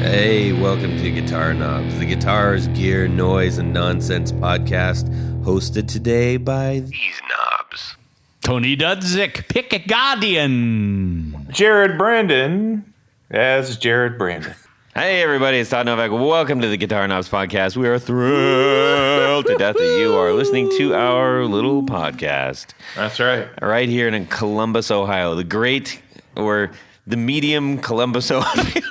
Hey, welcome to Guitar Knobs, the guitars, gear, noise, and nonsense podcast, hosted today by these knobs. Tony Dudzik, Pick a Guardian. Jared Brandon as Jared Brandon. Hey, everybody, it's Todd Novak. Welcome to the Guitar Knobs podcast. We are thrilled to death that you are listening to our little podcast. That's right. Right here in Columbus, Ohio, the great, or the medium Columbus, Ohio.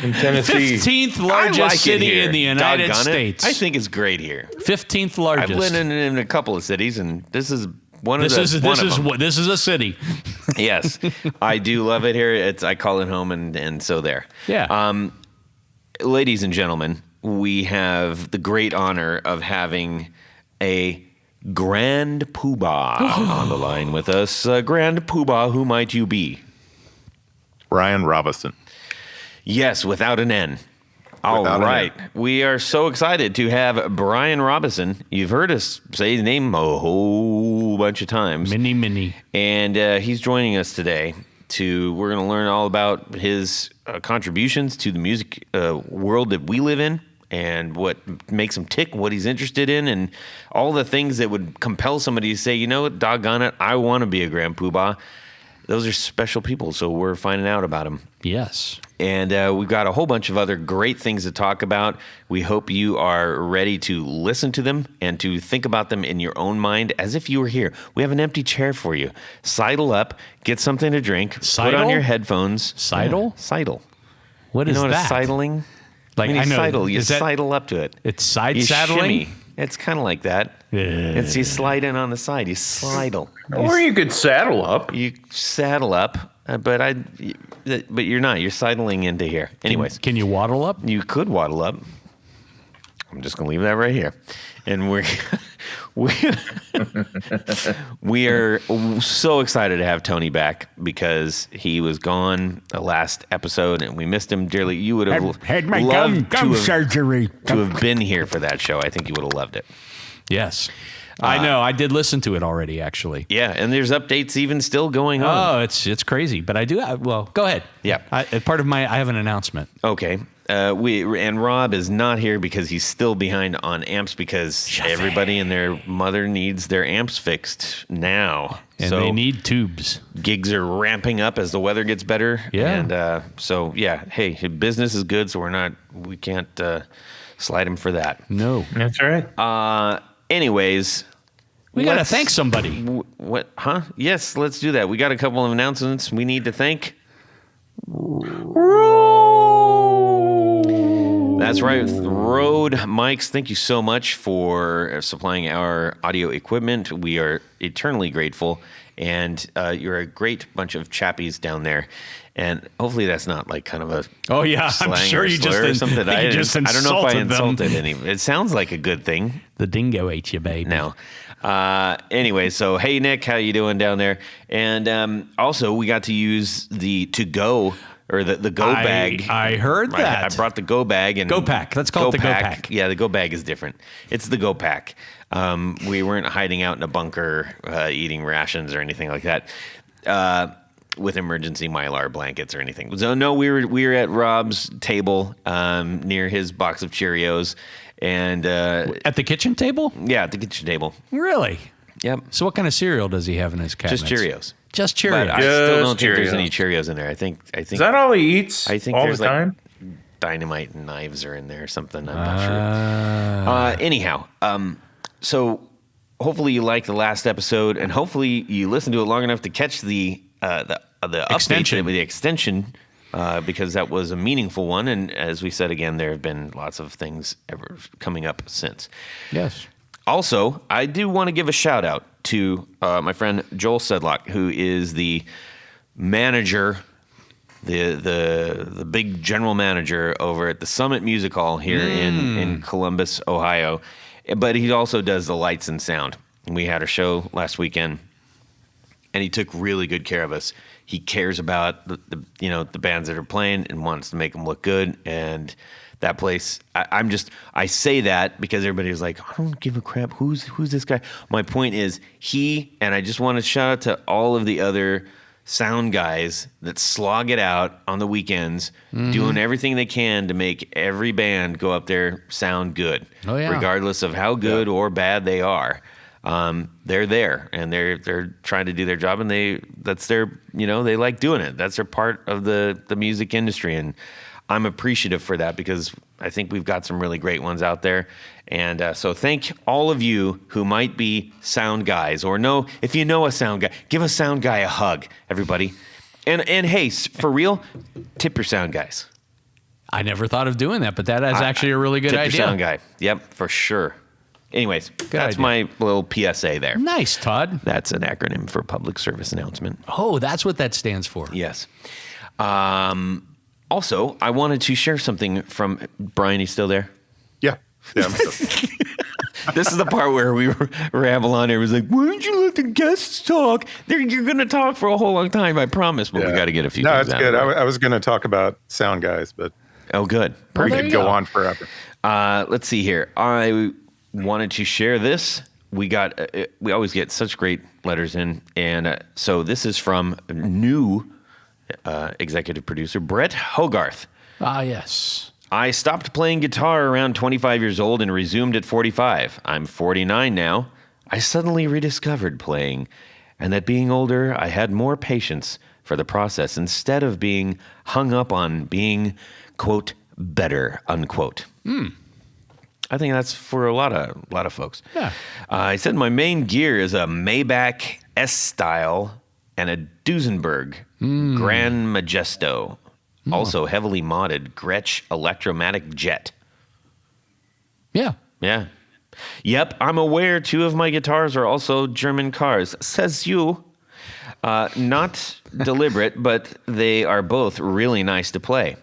In Tennessee. 15th largest city in the United Doggone States. I think it's great here. 15th largest. I've lived in a couple of cities, and this is one of This them. is a city. Yes, I do love it here. I call it home, and so there. Yeah. Ladies and gentlemen, we have the great honor of having a Grand Poobah on the line with us. Grand Poobah, who might you be? Bryan Robison. Yes, without an N. All right. We are so excited to have Bryan Robison. You've heard us say his name a whole bunch of times. Many. And he's joining us today. We're going to learn all about his contributions to the music world that we live in, and what makes him tick, what he's interested in, and all the things that would compel somebody to say, you know what, doggone it, I want to be a Grand Poobah. Those are special people, so we're finding out about them. Yes. And we've got a whole bunch of other great things to talk about. We hope you are ready to listen to them and to think about them in your own mind as if you were here. We have an empty chair for you. Sidle up, get something to drink, put on your headphones. Sidle? Yeah, sidle. What is you know that? What is sidling? Like, when you I know. sidle, you sidle up to it. It's side you saddling? Shimmy. It's kind of like that. It's you slide in on the side. You sidle. Or you could saddle up. You saddle up, but you're not. You're sidling into here. Anyways. Can you waddle up? You could waddle up. I'm just going to leave that right here. And we are so excited to have Tony back because he was gone the last episode and we missed him dearly. You would have had my loved gum surgery to have been here for that show. I think you would have loved it. Yes. I know. I did listen to it already, actually. Yeah, and there's updates even still going on. Oh, it's crazy. But I do. Well, go ahead. Yeah. I have an announcement. Okay. And Rob is not here because he's still behind on amps because everybody and their mother needs their amps fixed now. And they need tubes. Gigs are ramping up as the weather gets better. Yeah. And hey, business is good, so we can't slide him for that. No. That's right. Anyways. We got to thank somebody. What? Huh? Yes, let's do that. We got a couple of announcements we need to thank. That's right, Rode Mics. Thank you so much for supplying our audio equipment. We are eternally grateful, and you're a great bunch of chappies down there. And hopefully that's not like kind of a I'm sure you just or something. I don't know if I insulted them. any. It sounds like a good thing. The dingo ate you, baby. No. Anyway, so hey Nick, how you doing down there? And also we got to use the to-go or the go bag. I heard that. I brought the go bag and go pack. Let's call it the go pack. Yeah, the go bag is different. It's the go pack. We weren't hiding out in a bunker eating rations or anything like that. With emergency Mylar blankets or anything. So no, we were at Rob's table near his box of Cheerios, and at the kitchen table. Yeah, at the kitchen table. Really? Yep. So what kind of cereal does he have in his cabinet? Just Cheerios. Just Cheerios. But I still don't think there's any Cheerios in there. I think is that all he eats? I think all there's the time. Like dynamite and knives are in there or something. I'm not sure. Anyhow, so hopefully you liked the last episode, and hopefully you listened to it long enough to catch the extension. Update, the extension, because that was a meaningful one. And as we said again, there have been lots of things ever coming up since. Yes. Also, I do want to give a shout out to my friend Joel Sedlock, who is the manager, the big general manager over at the Summit Music Hall here in Columbus, Ohio. But he also does the lights and sound. We had a show last weekend, and he took really good care of us. He cares about the bands that are playing and wants to make them look good. And that place, I say that because everybody's like, I don't give a crap. Who's this guy? My point is and I just want to shout out to all of the other sound guys that slog it out on the weekends, doing everything they can to make every band go up there sound good, regardless of how good or bad they are. They're there and they're trying to do their job, and they like doing it. That's their part of the music industry, and I'm appreciative for that because I think we've got some really great ones out there. And so thank all of you who might be sound guys or if you know a sound guy, give a sound guy a hug, everybody. And hey, for real, tip your sound guys. I never thought of doing that, but that is actually a really good tip idea. Your sound guy. Yep, for sure. Anyways, that's idea. my little PSA there. Nice, Todd. That's an acronym for public service announcement. Oh, that's what that stands for. Yes. Also, I wanted to share something from Brian. He's still there? Yeah. I'm still- This is the part where we ramble on. It was like, why don't you let the guests talk? You're going to talk for a whole long time, I promise. But we got to get a few things No, it's out good. of it. I was going to talk about sound guys, but Oh, good. we Perfect. could go on forever. Let's see here. I wanted to share this. We always get such great letters in. And so this is from new executive producer, Brett Hogarth. Ah, yes. I stopped playing guitar around 25 years old and resumed at 45. I'm 49 now. I suddenly rediscovered playing, and that being older, I had more patience for the process instead of being hung up on being, quote, better, unquote. I think that's for a lot of folks. Yeah. I said my main gear is a Maybach S-Style and a Duesenberg Grand Majesto. Also heavily modded Gretsch Electromatic Jet. Yeah. Yeah. Yep, I'm aware 2 of my guitars are also German cars. Says you. Not deliberate, but they are both really nice to play.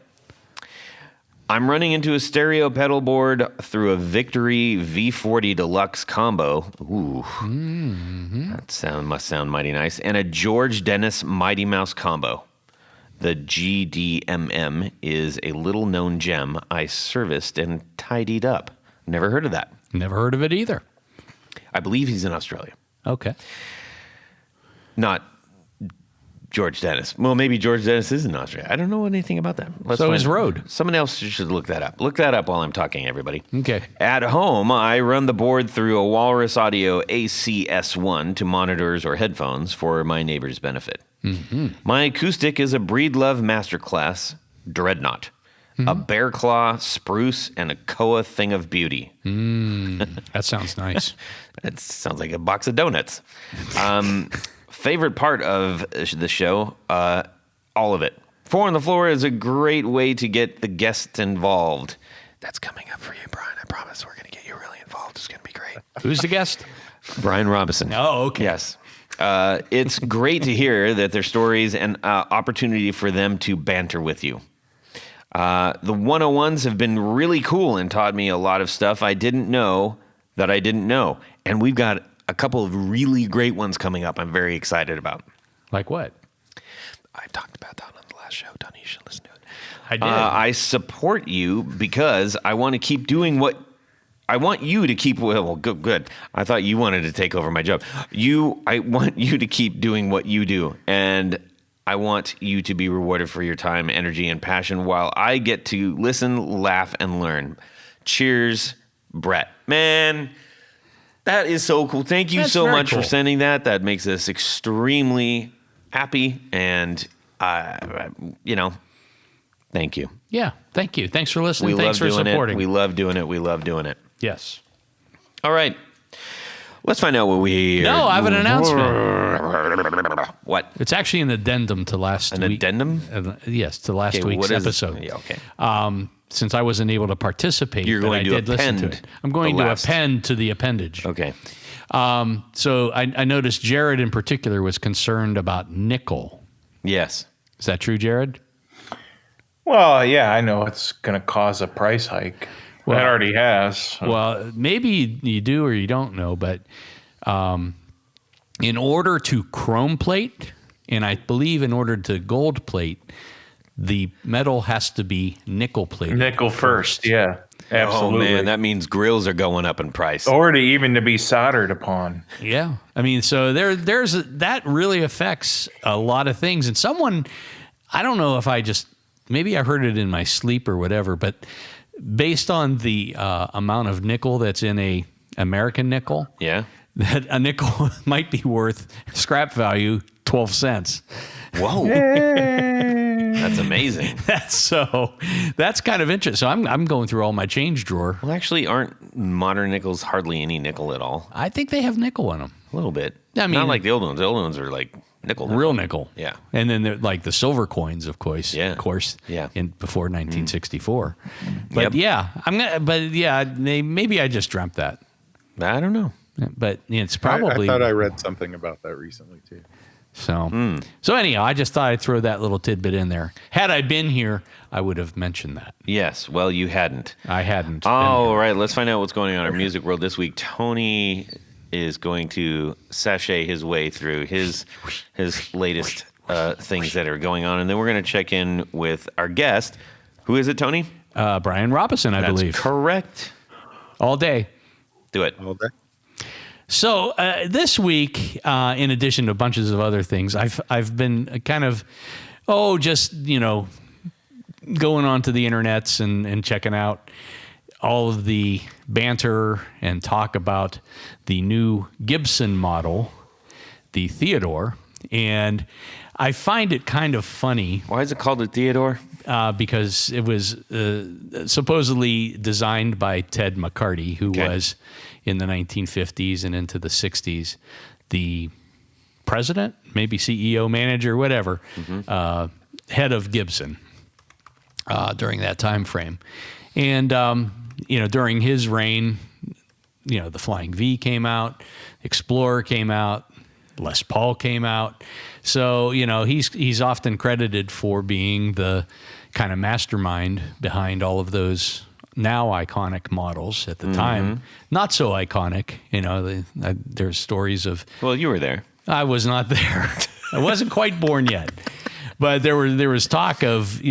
I'm running into a stereo pedal board through a Victory V40 Deluxe combo. Ooh. That must sound mighty nice. And a George Dennis Mighty Mouse combo. The GDMM is a little-known gem I serviced and tidied up. Never heard of that. Never heard of it either. I believe he's in Australia. Okay. Not George Dennis. Well, maybe George Dennis is in Australia. I don't know anything about that. So is Rode. Someone else should look that up. Look that up while I'm talking, everybody. Okay. At home, I run the board through a Walrus Audio ACS1 to monitors or headphones for my neighbor's benefit. My acoustic is a Breedlove Masterclass Dreadnought, a Bear Claw Spruce, and a Koa Thing of Beauty. That sounds nice. That sounds like a box of donuts. Favorite part of the show, all of it. 4 on the Floor is a great way to get the guests involved. That's coming up for you, Brian. I promise we're going to get you really involved. It's going to be great. Who's the guest? Brian Robison. Oh, okay. Yes. It's great to hear that their stories and opportunity for them to banter with you. The 101s have been really cool and taught me a lot of stuff I didn't know that I didn't know. And we've got a couple of really great ones coming up I'm very excited about. Like what? I talked about that on the last show, Tony. You should listen to it. I did. I support you because I want to keep doing what I want you to keep. Well, good. I thought you wanted to take over my job. I want you to keep doing what you do, and I want you to be rewarded for your time, energy, and passion while I get to listen, laugh, and learn. Cheers, Brett. Man, that is so cool. Thank you so much for sending that. That makes us extremely happy, and thank you. Yeah, thank you. Thanks for listening. We Thanks love for doing supporting. it. We love doing it. We love doing it. Yes. All right. Let's find out what we... No, I have an announcement. What? It's actually an addendum to last week. An addendum? Yes, to last Okay, week's what is episode. Yeah, okay. Since I wasn't able to participate, You're but going I to did listen to append it. I'm going the to last- append to the appendage. Okay. So I noticed Jared in particular was concerned about nickel. Yes. Is that true, Jared? Well, yeah, I know it's going to cause a price hike. Well- That already has. So. Well, maybe you do or you don't know, but in order to chrome plate, and I believe in order to gold plate, the metal has to be nickel plated. Nickel first, yeah. Absolutely. Oh man, that means grills are going up in price. Or to be soldered upon. Yeah. I mean, so that really affects a lot of things. And someone, I don't know if maybe I heard it in my sleep or whatever, but based on the amount of nickel that's in a American nickel, Yeah. that a nickel might be worth scrap value 12 cents. Whoa. That's amazing. That's kind of interesting. So I'm going through all my change drawer. Well, actually, aren't modern nickels hardly any nickel at all? I think they have nickel in them. A little bit. I mean, not like the old ones. The old ones are like nickel. Real nickel. Yeah. And then they're like the silver coins, of course. Yeah. Of course. Yeah. Before 1964. But Yep. maybe I just dreamt that. I don't know. But it's probably. I thought I read something about that recently too. So, so anyhow, I just thought I'd throw that little tidbit in there. Had I been here, I would have mentioned that. Yes. Well, you hadn't. I hadn't. been All here. right. Let's find out what's going on in our music world this week. Tony is going to sashay his way through his latest things that are going on, and then we're going to check in with our guest. Who is it, Tony? Bryan Robison, I believe. That's correct. All day. Do it. All day. So this week, in addition to bunches of other things, I've been kind of, just going onto the internets and checking out all of the banter and talk about the new Gibson model, the Theodore, and I find it kind of funny. Why is it called a Theodore? Because it was supposedly designed by Ted McCarty, who was in the 1950s and into the 60s the president, maybe CEO, manager, whatever, head of Gibson during that time frame. And, during his reign, the Flying V came out, Explorer came out, Les Paul came out. So, he's often credited for being the kind of mastermind behind all of those now iconic models. At the time, not so iconic. There's stories of. Well, you were there. I was not there. I wasn't quite born yet. But there was talk of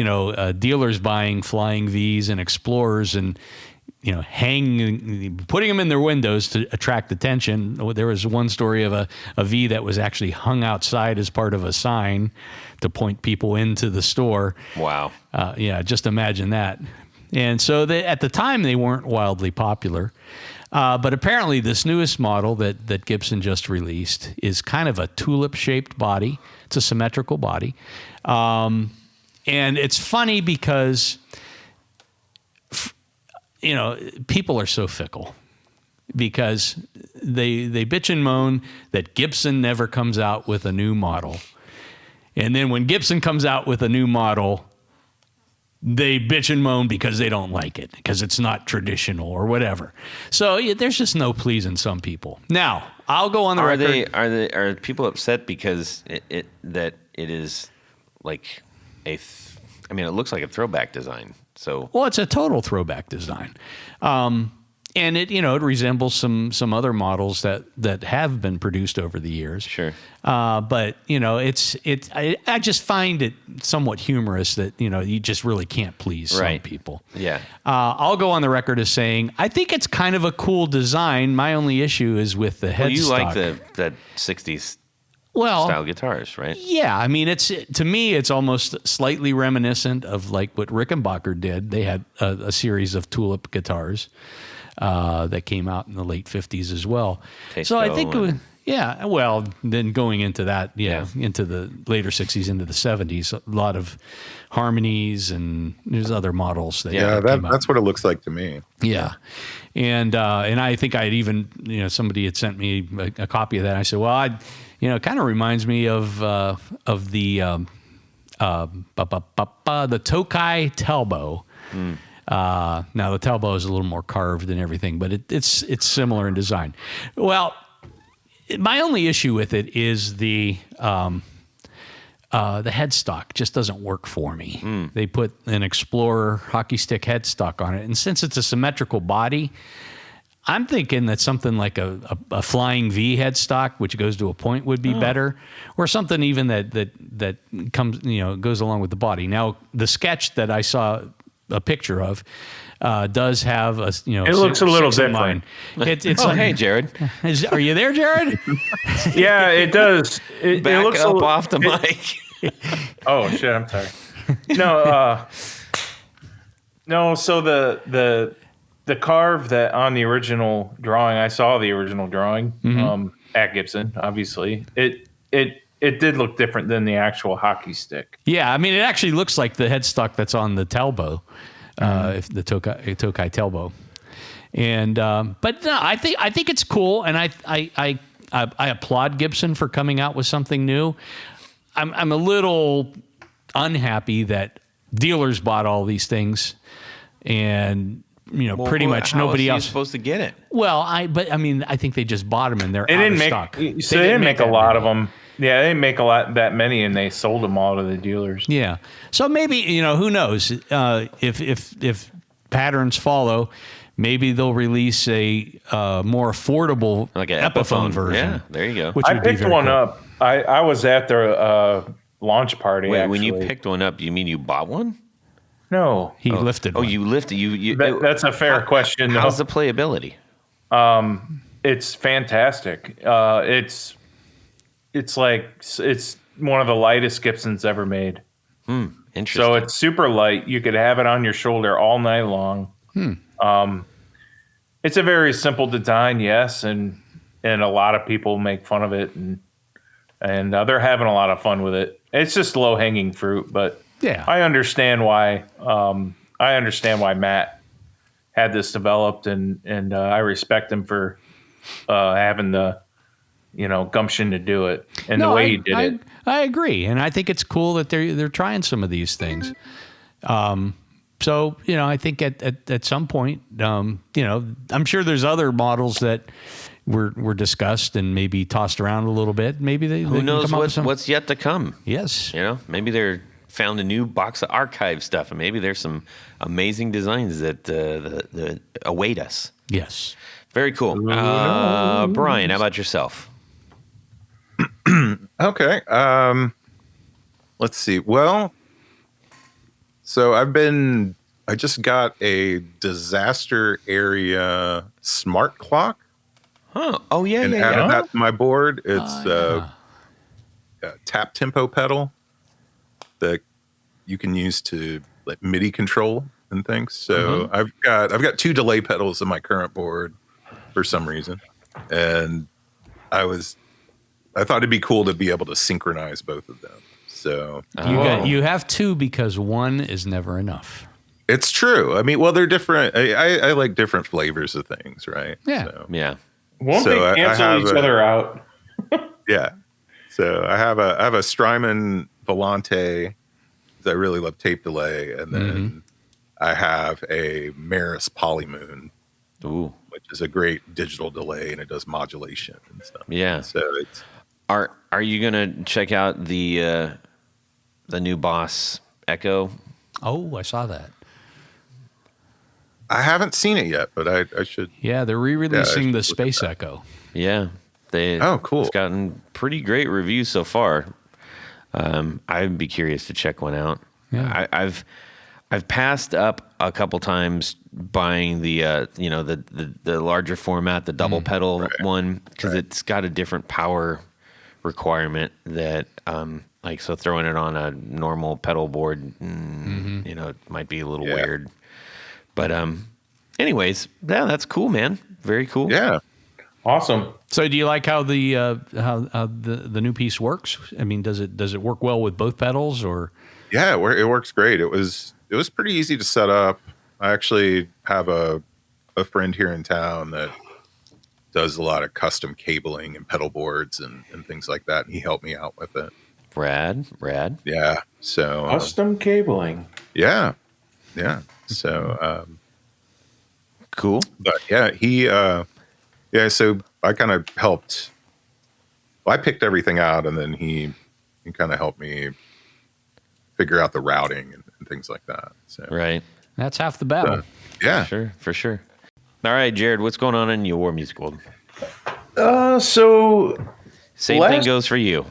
dealers buying Flying Vs and Explorers and putting them in their windows to attract attention. There was one story of a V that was actually hung outside as part of a sign to point people into the store. Wow. Just imagine that. And so at the time they weren't wildly popular. But apparently this newest model that Gibson just released is kind of a tulip-shaped body. It's a symmetrical body. And it's funny because, people are so fickle because they bitch and moan that Gibson never comes out with a new model. And then when Gibson comes out with a new model, they bitch and moan because they don't like it, because it's not traditional or whatever. So there's just no pleasing some people. Now, I'll go on the record. Are people upset because it is like it looks like a throwback design. So Well, it's a total throwback design. And it resembles some other models that have been produced over the years. Sure. But I just find it somewhat humorous that you just really can't please some people. Yeah. I'll go on the record as saying I think it's kind of a cool design. My only issue is with the headstock. Well, you like that 60s style guitars, right? Yeah, I mean, to me, it's almost slightly reminiscent of like what Rickenbacker did. They had a series of tulip guitars that came out in the late 50s as well. So I think, then going into that, into the later 60s, into the 70s, a lot of harmonies and there's other models that came out. That's what it looks like to me. Yeah. And I think I'd even, somebody had sent me a copy of that. I said, well, it kind of reminds me of the Tokai Talbot. Now the Talbot is a little more carved and everything, but it's similar in design. Well, my only issue with it is the headstock just doesn't work for me. They put an Explorer hockey stick headstock on it, and since it's a symmetrical body, I'm thinking that something like a Flying V headstock, which goes to a point, would be better, or something even that comes goes along with the body. Now, the sketch that I saw a picture of, does have a It looks a little 6 in different. line. It's like, hey, Jared, are you there, Jared? Yeah, it does. It back looks up off the mic. Oh shit! I'm sorry. No. So the carve that on the original drawing, I saw the original drawing at Gibson. Obviously, it did look different than the actual hockey stick. Yeah, I mean, it actually looks like the headstock that's on the Talbot, if the Tokai Talbot. And but no, I think it's cool, and I applaud Gibson for coming out with something new. I'm a little unhappy that dealers bought all these things, and pretty much nobody else is supposed to get it. Well, I think they just bought them and they're They out didn't of make. stock. So they didn't make a that lot many. of them. Yeah, they didn't make that many, and they sold them all to the dealers. Yeah. So maybe, who knows? If patterns follow, maybe they'll release a more affordable Like an Epiphone Epiphone version. Yeah, there you go. Which I would be picked very one cool. up. I was at their launch party. Wait, actually. when you picked one up, you mean you bought one? No, He lifted Oh, one. you lifted. that's a fair question. though. How's the playability? It's fantastic. It's one of the lightest Gibsons ever made. Interesting. So it's super light. You could have it on your shoulder all night long. It's a very simple design, yes, and a lot of people make fun of it, and they're having a lot of fun with it. It's just low hanging fruit, but Yeah. I understand why. I understand why Matt had this developed, and I respect him for having the gumption to do it and the way he did it. I agree, and I think it's cool that they're trying some of these things. So I think at some point, I'm sure there's other models that were discussed and maybe tossed around a little bit. Maybe they Who can knows come up with some. what's yet to come? Yes. Maybe they're found a new box of archive stuff, and maybe there's some amazing designs that await us. Yes. Very cool. Brian, how about yourself? Okay. Let's see. Well, so I just got a disaster area smart clock Huh? Oh yeah, and yeah, added yeah. that to my board. It's a tap tempo pedal that you can use to like MIDI control and things. So I've got 2 delay pedals in my current board for some reason, and I thought it'd be cool to be able to synchronize both of them. So You have 2 because 1 is never enough. it's true. I mean, well, they're different. I like different flavors of things, right? Yeah. So, Yeah. Won't So they I cancel have each a- other out? yeah. So I have a Strymon Volante. I really love tape delay, and then I have a Maris Polymoon, Ooh. which is a great digital delay, and it does modulation and stuff. Yeah. So it's Are you gonna check out the new Boss Echo? Oh, I saw that. I haven't seen it yet, but I should. Yeah, they're re-releasing Yeah, I the should look at Space that. Echo. Yeah. Oh, cool. It's gotten pretty great reviews so far. I'd be curious to check one out. Yeah. I've passed up a couple times buying the the larger format, the double pedal one, because it's got a different power requirement that so throwing it on a normal pedal board, it might be a little weird. But anyways, yeah, that's cool, man. Very cool. Yeah. Awesome. So, do you like how the new piece works? I mean, does it work well with both pedals, or? Yeah, it works great. It was pretty easy to set up. I actually have a friend here in town that does a lot of custom cabling and pedal boards and things like that, and he helped me out with it. Rad. Yeah. So Custom cabling. yeah. So Cool. but yeah, so I kind of helped. Well, I picked everything out, and then he kind of helped me figure out the routing and things like that. So Right. That's half the battle. yeah. For sure. All right, Jared, what's going on in your music world? So Same thing goes for you.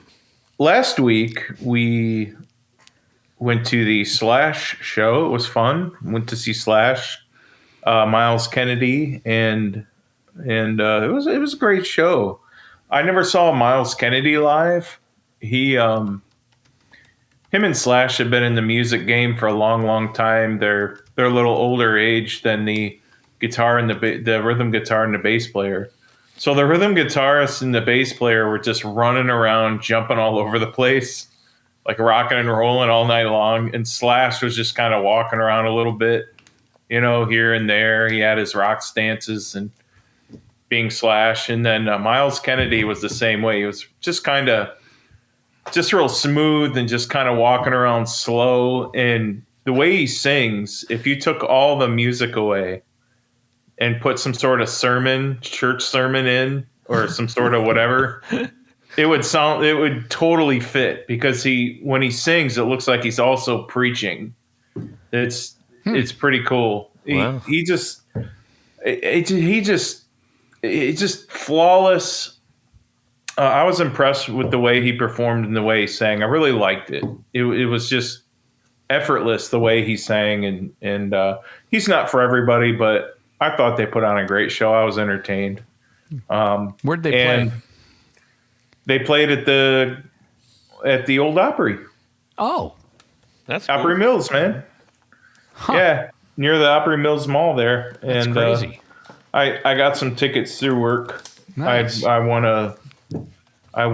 last week we went to the Slash show. It was fun. Went to see Slash, Miles Kennedy, and it was a great show. I never saw Miles Kennedy live. Him and Slash have been in the music game for a long, long time. They're a little older age than the guitar and the rhythm guitar and the bass player. So the rhythm guitarist and the bass player were just running around, jumping all over the place, like rocking and rolling all night long. And Slash was just kind of walking around a little bit, here and there. He had his rock stances and being Slash. And then Miles Kennedy was the same way. He was just real smooth and just kind of walking around slow. And the way he sings, if you took all the music away and put some sort of church sermon in, or some sort of whatever, it would totally fit, because when he sings, it looks like he's also preaching. It's pretty cool. Wow. He just flawless. I was impressed with the way he performed and the way he sang. I really liked it. It was just effortless the way he sang, and he's not for everybody, but I thought they put on a great show. I was entertained. Where'd they play? They played at the old Opry. Oh, That's cool. Opry Mills, man. Huh. Yeah, near the Opry Mills Mall there. That's and crazy. I got some tickets through work. Nice. I won a. I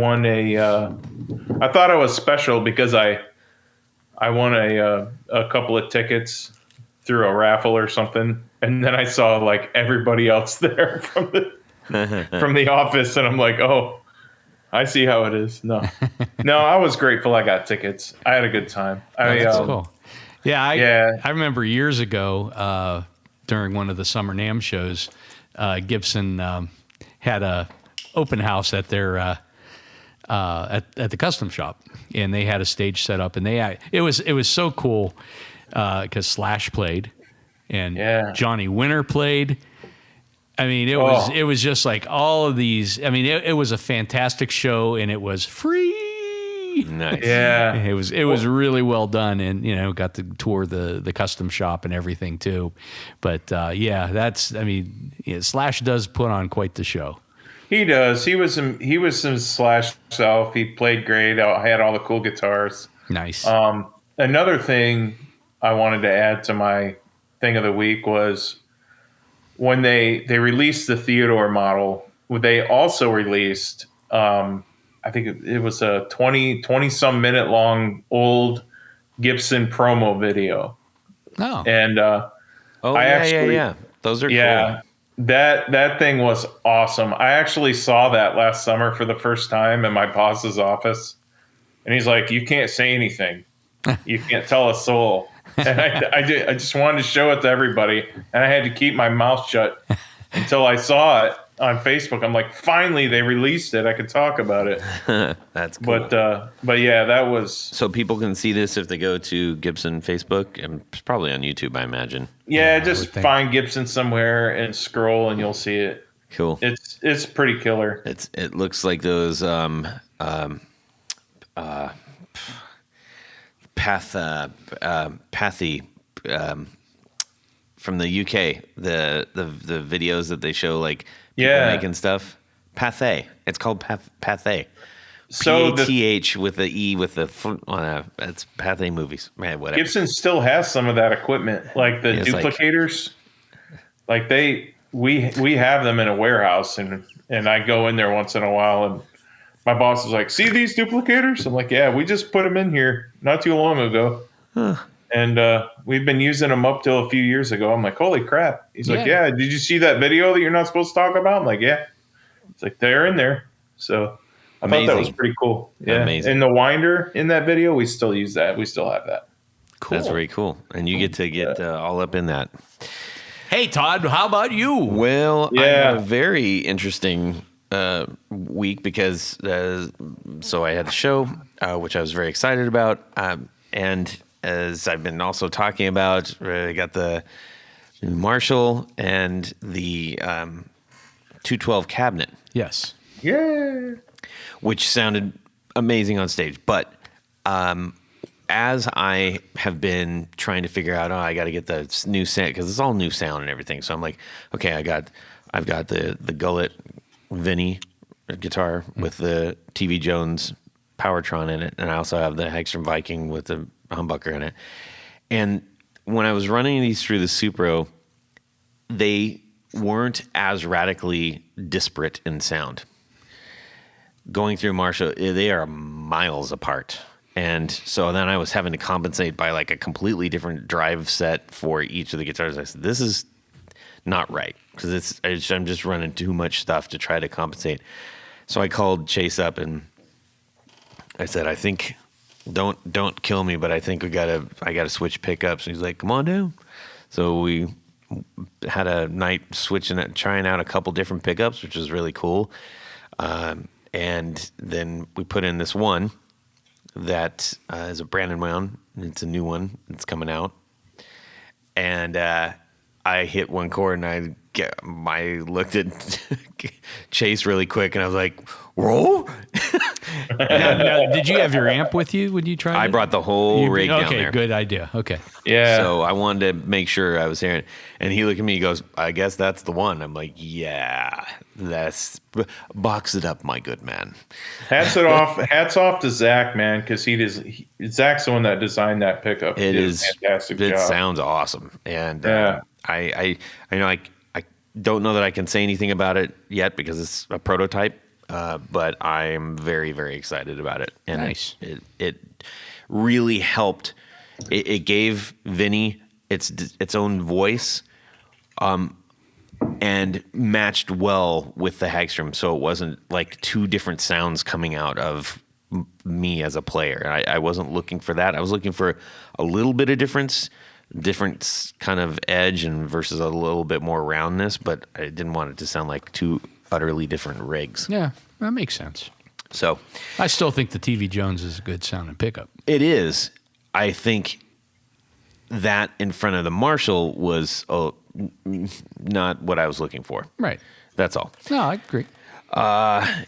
thought I was special because I won a couple of tickets through a raffle or something, and then I saw like everybody else there from the office, and I'm like, oh, I see how it is. No, I was grateful I got tickets. I had a good time. That's cool. Yeah, I remember years ago during one of the Summer NAMM shows, Gibson had a open house at their at the custom shop, and they had a stage set up, and it was so cool because Slash played, and Johnny Winter played. I mean, it was just like all of these. I mean, it was a fantastic show, and it was free. Nice. Yeah, it was really well done, and got to tour the custom shop and everything too. But Slash does put on quite the show. He does. He was some Slash self. He played great. I had all the cool guitars. Nice. Another thing I wanted to add to my thing of the week was when they released the Theodore model, they also released, I think it was a 20 some minute long old Gibson promo video. Oh. And yeah. Those are cool. That thing was awesome. I actually saw that last summer for the first time in my boss's office. And he's like, you can't say anything. You can't tell a soul. And I just wanted to show it to everybody. And I had to keep my mouth shut until I saw it on Facebook. I'm like, finally, they released it. I could talk about it. That's cool. But yeah, that was... So people can see this if they go to Gibson Facebook, and it's probably on YouTube, I imagine. Yeah, just find Gibson somewhere and scroll, and you'll see it. Cool. It's pretty killer. It looks like those Pathy from the UK, the videos that they show, like people making stuff. Pathé. It's called Pathé. So PATH with the E with the it's Pathé movies. Man, whatever. Gibson still has some of that equipment, like the duplicators. We have them in a warehouse, and I go in there once in a while, and my boss is like, "See these duplicators?" I'm like, "Yeah, we just put them in here not too long ago." And we've been using them up till a few years ago. I'm like, holy crap. He's like, yeah, did you see that video that you're not supposed to talk about? I'm like, yeah. It's like, they're in there. So I thought that was pretty cool. Yeah. Amazing. And the winder in that video, we still use that. We still have that. Cool. That's very cool. And you get to get all up in that. Hey, Todd, how about you? Well, I had a very interesting week because so I had the show, which I was very excited about. And as I've been also talking about, I got the Marshall and the 212 cabinet. Yes. Yeah. Which sounded amazing on stage. But as I have been trying to figure out, I got to get the new sound because it's all new sound and everything. So I'm like, okay, I've got the Gullet Vinny guitar with the TV Jones Powertron in it, and I also have the Hagstrom Viking with the humbucker in it. And when I was running these through the Supro, they weren't as radically disparate in sound. Going through Marshall, they are miles apart. And so then I was having to compensate by like a completely different drive set for each of the guitars. I said, this is not right because I'm just running too much stuff to try to compensate. So I called Chase up and I said, I think don't kill me, but I think I gotta switch pickups. And he's like, come on down. So we had a night trying out a couple different pickups, which was really cool. And then we put in this one that is a brand new one. It's a new one. It's coming out. And I hit one chord and I looked at Chase really quick and I was like, roll? Now, did you have your amp with you when you tried it? I brought the whole rig down there. Okay, good idea. Okay. Yeah. So I wanted to make sure I was hearing it. And he looked at me, he goes, I guess that's the one. I'm like, yeah, box it up, my good man. Hats off to Zach, man, because Zach's the one that designed that pickup. It is a fantastic it job. sounds awesome. And Yeah. I know I don't know that I can say anything about it yet because it's a prototype. But I'm very, very excited about it. And nice. It really helped. It gave Vinny its own voice, and matched well with the Hagstrom. So it wasn't like two different sounds coming out of me as a player. I wasn't looking for that. I was looking for a little bit of different kind of edge and versus a little bit more roundness, but I didn't want it to sound like two utterly different rigs. Yeah, that makes sense. So I still think the TV Jones is a good sounding pickup. it is. I think that in front of the Marshall was not what I was looking for. Right. That's all. No, I agree.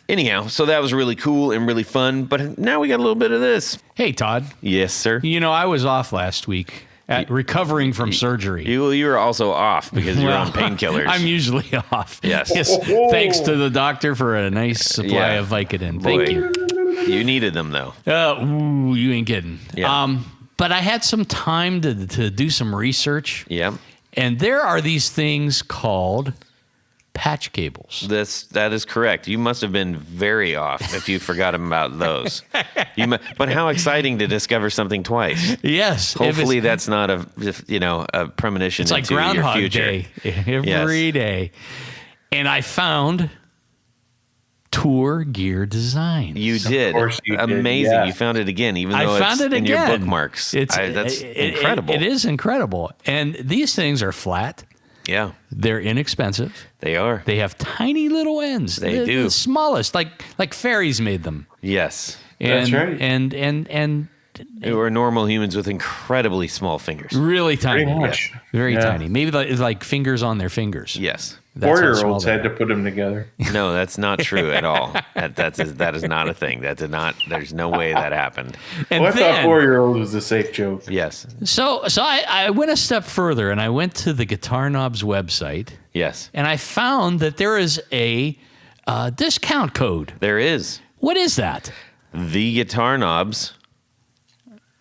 Anyhow, so that was really cool and really fun. But now we got a little bit of this. Hey, Todd. Yes, sir. You know, I was off last week recovering from surgery. You were also off because you're on painkillers. I'm usually off. Yes. Thanks to the doctor for a nice supply of Vicodin. Thank you. You needed them, though. You ain't kidding. Yeah. But I had some time to do some research. Yeah. And there are these things called patch cables. That is correct. You must have been very off if you forgot about those. But how exciting to discover something twice. Yes. Hopefully that's not a premonition it's like into Groundhog your future. Day every day. And I found Tour Gear Design. You did. Of course you did, Amazing. yeah. You found it again, even I though found it's it in your again. bookmarks. That's It incredible. It is incredible. And these things are flat. Yeah, They're inexpensive. they are. They have tiny little ends. They do. The smallest, like fairies made them. Yes. And, That's right. And We're normal humans with incredibly small fingers. really tiny. Pretty much. Yes. Very Yeah. tiny. Maybe like fingers on their fingers. Yes. That's how small 4-year-olds they had are. to put them together. No, that's not true at all. That is not a thing. That did not. There's no way that happened. And Well, I then, thought 4-year-old was a safe joke. Yes. so I went a step further and I went to the Guitar Knobs website Yes. and I found that there is a discount code. There is What is that? the guitar knobs.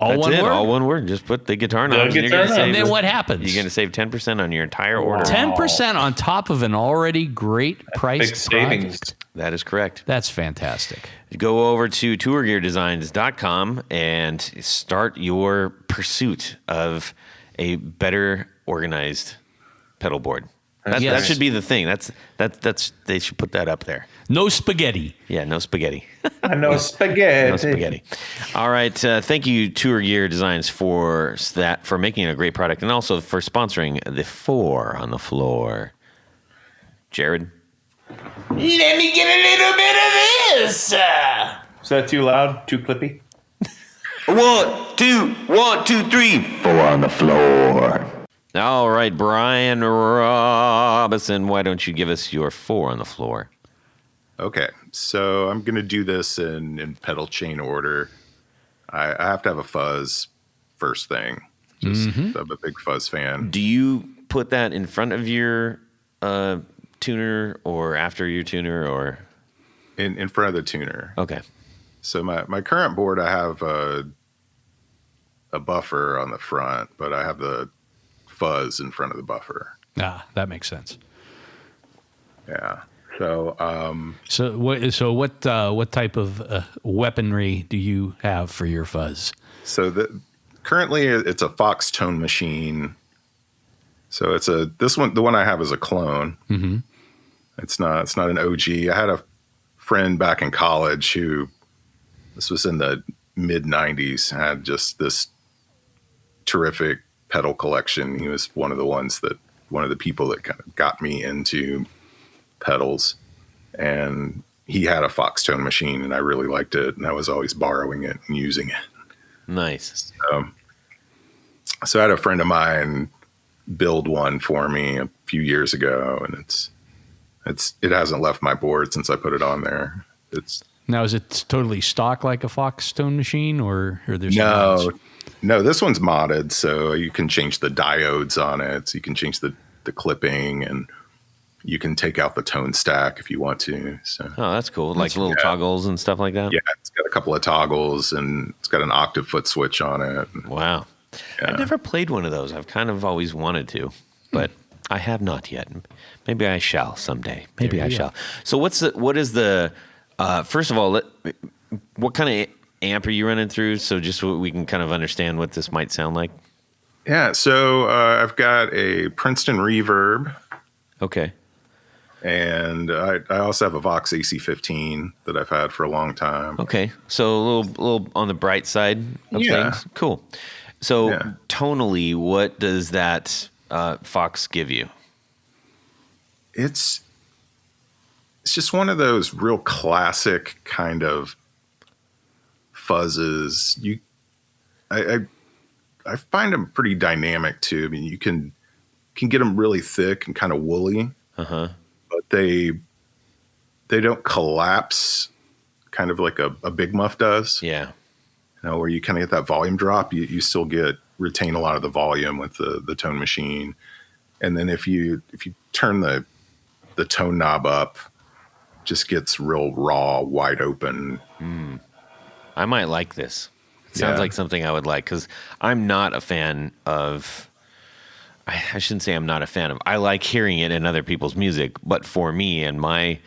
All That's one it. word? All one word. Just put the guitar knobs. guitar you're gonna knobs. save- And then what happens? You're going to save 10% on your entire order. 10% on top of an already great price Big savings. product. That is correct. That's fantastic. Go over to tourgeardesigns.com and start your pursuit of a better organized pedal board. That Yes. should be the thing. That's they should put that up there. No spaghetti. Yeah, no spaghetti. I know spaghetti. No spaghetti. All right. Thank you, Tour Gear Designs, for making a great product and also for sponsoring the 4 on the floor. Jared? Let me get a little bit of this. Is that too loud? Too clippy? 1, 2, 3. 4 on the floor. All right, Bryan Robison, why don't you give us your 4 on the floor? Okay, so I'm going to do this in pedal chain order. I have to have a fuzz first thing. Just I'm a big fuzz fan. Do you put that in front of your tuner or after your tuner or In front of the tuner. okay? So my current board, I have a buffer on the front, but I have the fuzz in front of the buffer. Ah, that makes sense. Yeah. So what type of weaponry do you have for your fuzz? currently it's a Fox tone machine. So the one I have is a clone. Mm-hmm. It's not an OG. I had a friend back in college who, this was in the mid 90s, had just this terrific pedal collection. He was one of the people that kind of got me into pedals, and he had a Fox tone machine and I really liked it. And I was always borrowing it and using it. Nice. So I had a friend of mine build one for me a few years ago, and it hasn't left my board since I put it on there. Now, is it totally stock like a Fox tone machine, or there's no, this one's modded, so you can change the diodes on it. So you can change the clipping, and you can take out the tone stack if you want to. So Oh, that's cool. Like little toggles and stuff like that. yeah, it's got a couple of toggles, and it's got an octave foot switch on it. Wow. I've never played one of those. I've kind of always wanted to, but I have not yet. Maybe I shall someday. Maybe I shall. So what is the first of all, what kind of amp are you running through? So just so we can kind of understand what this might sound like. Yeah, so I've got a Princeton Reverb. Okay. And I also have a Vox AC-15 that I've had for a long time. Okay. So a little on the bright side of things. Cool. So tonally, what does that Fox give you? It's just one of those real classic kind of fuzzes. I find them pretty dynamic too. I mean, you can get them really thick and kind of woolly, but they don't collapse, kind of like a Big Muff does. Yeah. Where you kind of get that volume drop, you still retain a lot of the volume with the tone machine. And then if you turn the tone knob up, just gets real raw, wide open. I might like this. It sounds like something I would like, because I'm not a fan of, I shouldn't say I'm not a fan of, I like hearing it in other people's music, but for me and my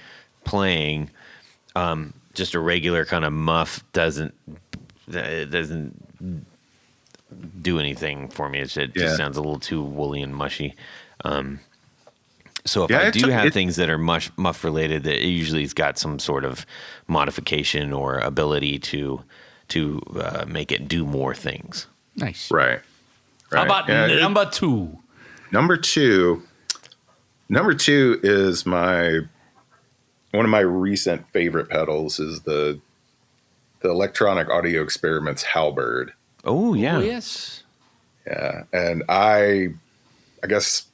playing, just a regular kind of muff doesn't do anything for me. It just sounds a little too woolly and mushy. So if I do have things that are muff related, that it usually has got some sort of modification or ability to make it do more things. Nice. Right. How about number two? Number two is one of my recent favorite pedals is the Electronic Audio Experiments Halberd. Oh yeah. Oh, yes. Yeah. And I guess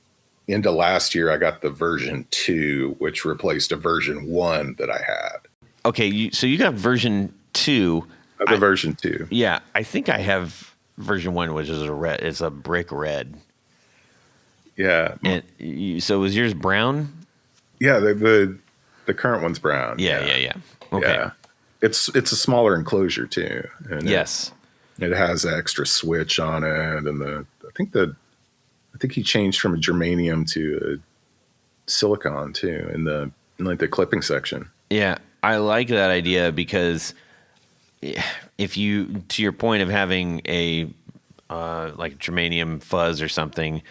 into last year I got the version 2, which replaced a version 1 that I had. Okay, so you got version 2. The version 2. Yeah, I think I have version 1, which is it's a brick red. Yeah. And so was yours brown? Yeah, the current one's brown. Yeah. Okay. Yeah. It's a smaller enclosure too. And yes. It has an extra switch on it, and I think he changed from a germanium to a silicon too in the clipping section. Yeah, I like that idea, because if you, to your point of having a like germanium fuzz or something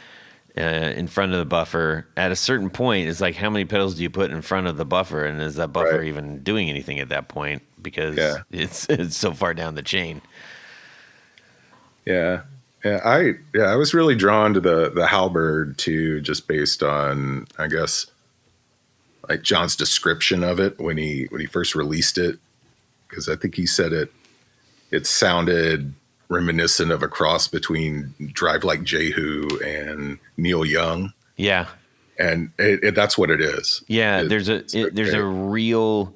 in front of the buffer, at a certain point, it's like, how many pedals do you put in front of the buffer, and is that buffer even doing anything at that point, because it's so far down the chain. Yeah. I was really drawn to the Halberd too, just based on, I guess, like John's description of it when he first released it, because I think he said it sounded reminiscent of a cross between Drive Like Jehu and Neil Young. Yeah, and that's what it is. Yeah, there's a real.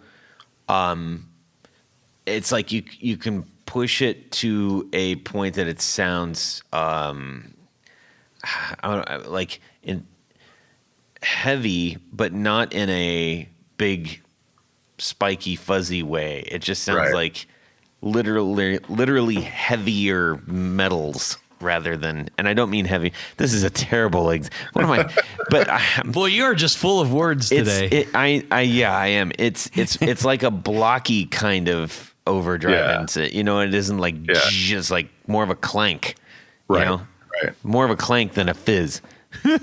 It's like you can push it to a point that it sounds like in heavy, but not in a big, spiky, fuzzy way. It just sounds Right. like literally heavier metals rather than. And I don't mean heavy. This is a terrible. What am I? But Boy, you are just full of words today. I am. It's like a blocky kind of overdrive. Yeah. It isn't like just like more of a clank. Right. Right. More of a clank than a fizz.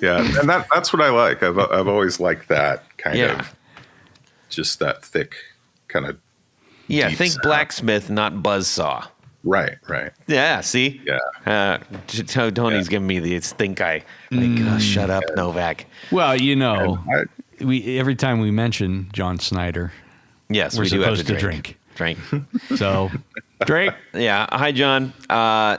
Yeah, and that's what I like. I've always liked that kind of, just that thick kind of. Yeah, deep think sound. blacksmith, not buzzsaw. Right. Yeah, see? Yeah. Tony's giving me the stink eye. Like, oh, shut up, Novak. Well, I- we every time we mention John Snyder, Yes, we're we do have supposed to to drink. Drink. So, drink. Yeah. Hi, John. Now,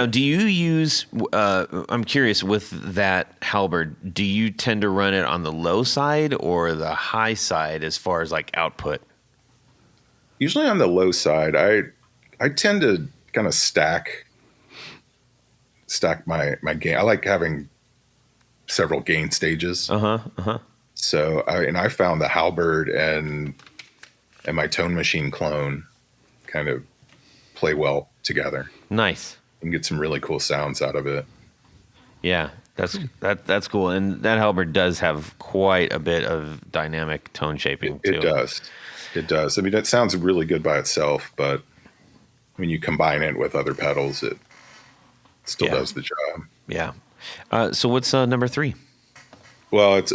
do you use? I'm curious with that halberd. Do you tend to run it on the low side or the high side as far as like output? Usually on the low side. I tend to kind of stack my gain. I like having several gain stages. So I found the halberd and my tone machine clone kind of play well together. Nice. You can get some really cool sounds out of it. Yeah, that's cool. And that halberd does have quite a bit of dynamic tone shaping too. It does. It does. I mean, it sounds really good by itself, but when you combine it with other pedals, it still does the job. Yeah. So what's number 3? Well, it's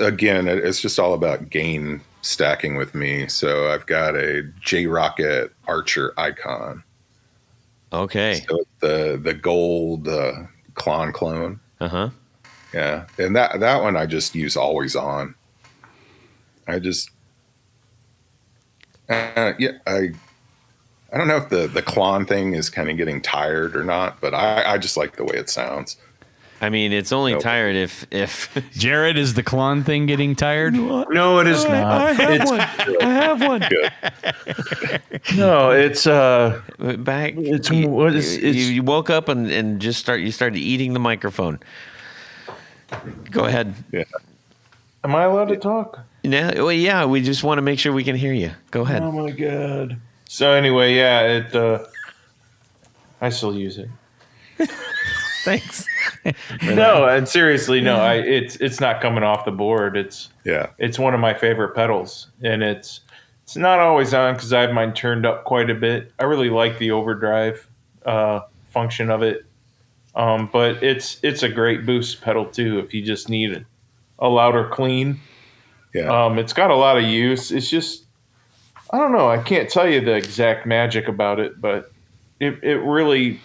just all about gain stacking with me. So I've got a J Rocket Archer Icon. Okay. So it's the gold Klon clone. Yeah, and that one I just use always on. I don't know if the Klon thing is kind of getting tired or not, but I just like the way it sounds. I mean, it's only tired if Jared, is the Klon thing getting tired? No, it is not. I have one. Good. No, it's Back. It's you woke up and just started eating the microphone. Go ahead. Yeah. Am I allowed to talk? Yeah. We just want to make sure we can hear you. Go ahead. Oh my god. So anyway, yeah, I still use it. Thanks. No, and seriously, no, it's not coming off the board. It's one of my favorite pedals, and it's not always on because I have mine turned up quite a bit. I really like the overdrive function of it, but it's a great boost pedal too if you just need a louder clean. Yeah. It's got a lot of use. It's just I don't know. I can't tell you the exact magic about it, but it really.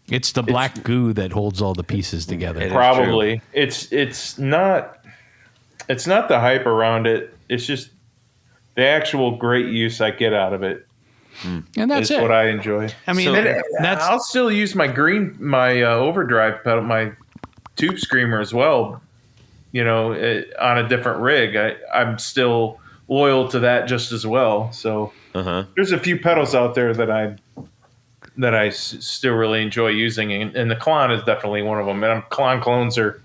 It's the black goo that holds all the pieces together. Probably. It's not the hype around it. It's just the actual great use I get out of it. And that's what I enjoy. I mean, I'll still use my overdrive pedal, my tube screamer as well. On a different rig. I'm still loyal to that just as well. So there's a few pedals out there that I still really enjoy using, and the Klon is definitely one of them. And Klon clones are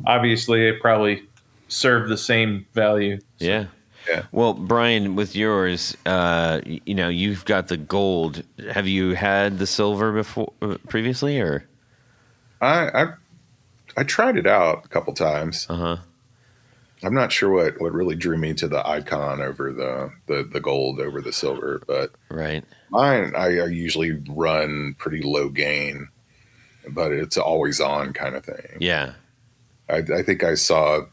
obviously they probably serve the same value. So. Yeah. Yeah. Well, Brian, with yours, you've got the gold. Have you had the silver before previously, or? I tried it out a couple times. I'm not sure what really drew me to the icon over the gold over the silver, but Right. mine I usually run pretty low gain, but it's always on kind of thing. Yeah. I think I saw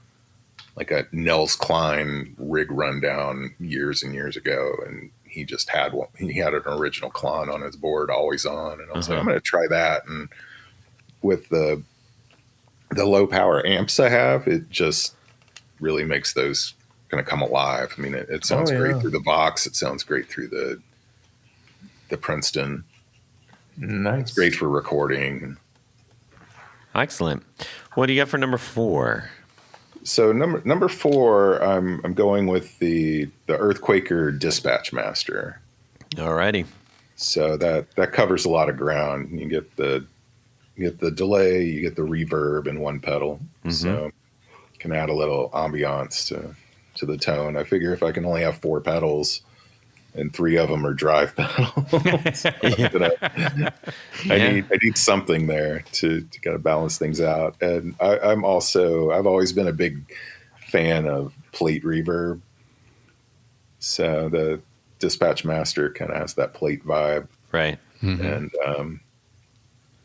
like a Nels Klein rig rundown years and years ago, and he just had one. He had an original Klon on his board, always on, and I was like, I'm going to try that. And with the low power amps I have, it just really makes those kind of come alive. I mean, it sounds great through the Vox. It sounds great through the Princeton. Nice. It's great for recording. Excellent. What do you got for number 4? So number 4, I'm going with the Earthquaker Dispatch Master. Alrighty. So that covers a lot of ground. You get the delay, you get the reverb in one pedal. So can add a little ambiance to the tone. I figure if I can only have 4 pedals and 3 of them are drive pedals, I need something there to kind of balance things out. And I've always been a big fan of plate reverb. So the Dispatch Master kind of has that plate vibe. Right. And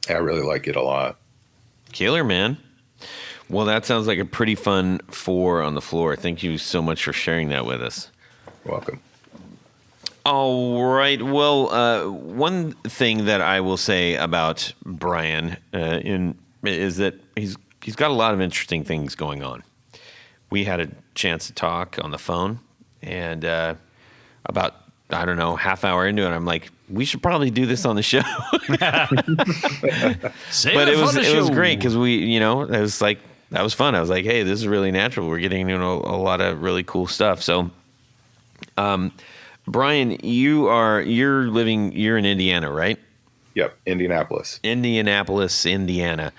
I really like it a lot. Killer, man. Well, that sounds like a pretty fun 4 on the floor. Thank you so much for sharing that with us. Welcome. All right. Well, one thing that I will say about Bryan is that he's got a lot of interesting things going on. We had a chance to talk on the phone, and about, I don't know, half hour into it, I'm like, we should probably do this on the show. But it was great because that was fun. I was like, hey, this is really natural. We're getting into a lot of really cool stuff. So, Bryan, you're in Indiana, right? Yep, Indianapolis, Indiana.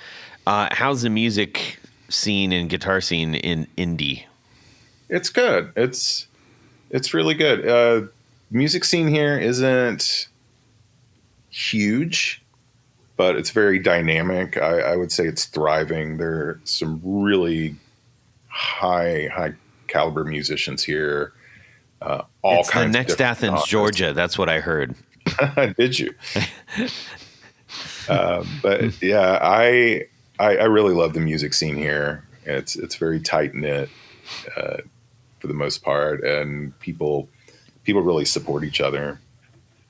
How's the music scene and guitar scene in Indy? It's good. It's really good. Music scene here isn't huge, but it's very dynamic. I would say it's thriving. There are some really high caliber musicians here. All it's kinds the next of Athens, genres. Georgia. That's what I heard. Did you? But yeah, I really love the music scene here. It's very tight knit for the most part, and people really support each other.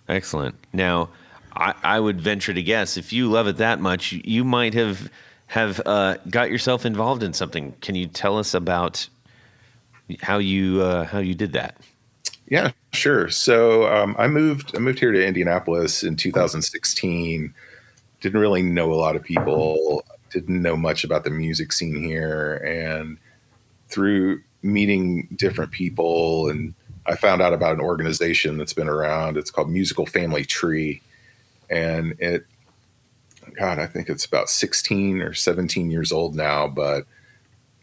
Excellent. Now, I would venture to guess if you love it that much, you might have got yourself involved in something. Can you tell us about how you did that? Yeah, sure. So I moved here to Indianapolis in 2016. Didn't really know a lot of people. Didn't know much about the music scene here, and through meeting different people, and I found out about an organization that's been around. It's called Musical Family Tree, and I think it's about 16 or 17 years old now, but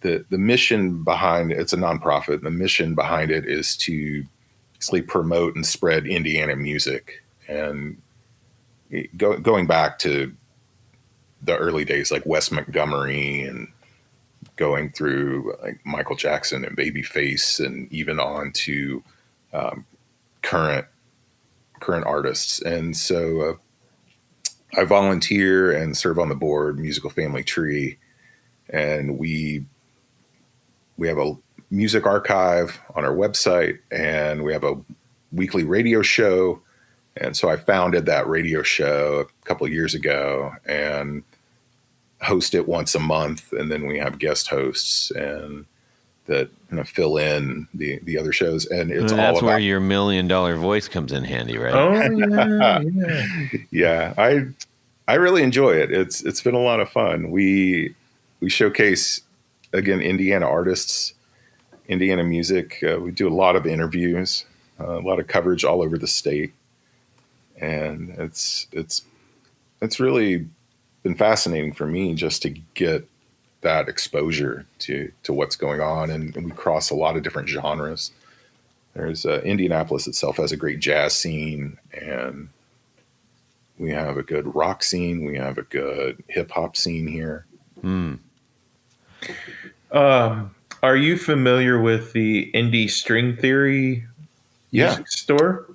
the mission behind it's a nonprofit. The mission behind it is to basically promote and spread Indiana music, and going back to the early days, like Wes Montgomery, and going through like Michael Jackson and Babyface, and even on to current artists. And so I volunteer and serve on the board, Musical Family Tree, and we have a music archive on our website, and we have a weekly radio show. And so I founded that radio show a couple of years ago and host it once a month. And then we have guest hosts and that kind of fill in the other shows. And it's all that's about where your $1 million voice comes in handy, right? Oh yeah. Yeah, I really enjoy it. It's been a lot of fun. We showcase, again, Indiana artists, Indiana music. We do a lot of interviews, a lot of coverage all over the state, and it's really been fascinating for me just to get that exposure to what's going on, and we cross a lot of different genres. There's Indianapolis itself has a great jazz scene, and we have a good rock scene. We have a good hip hop scene here. Are you familiar with the Indie String Theory music store?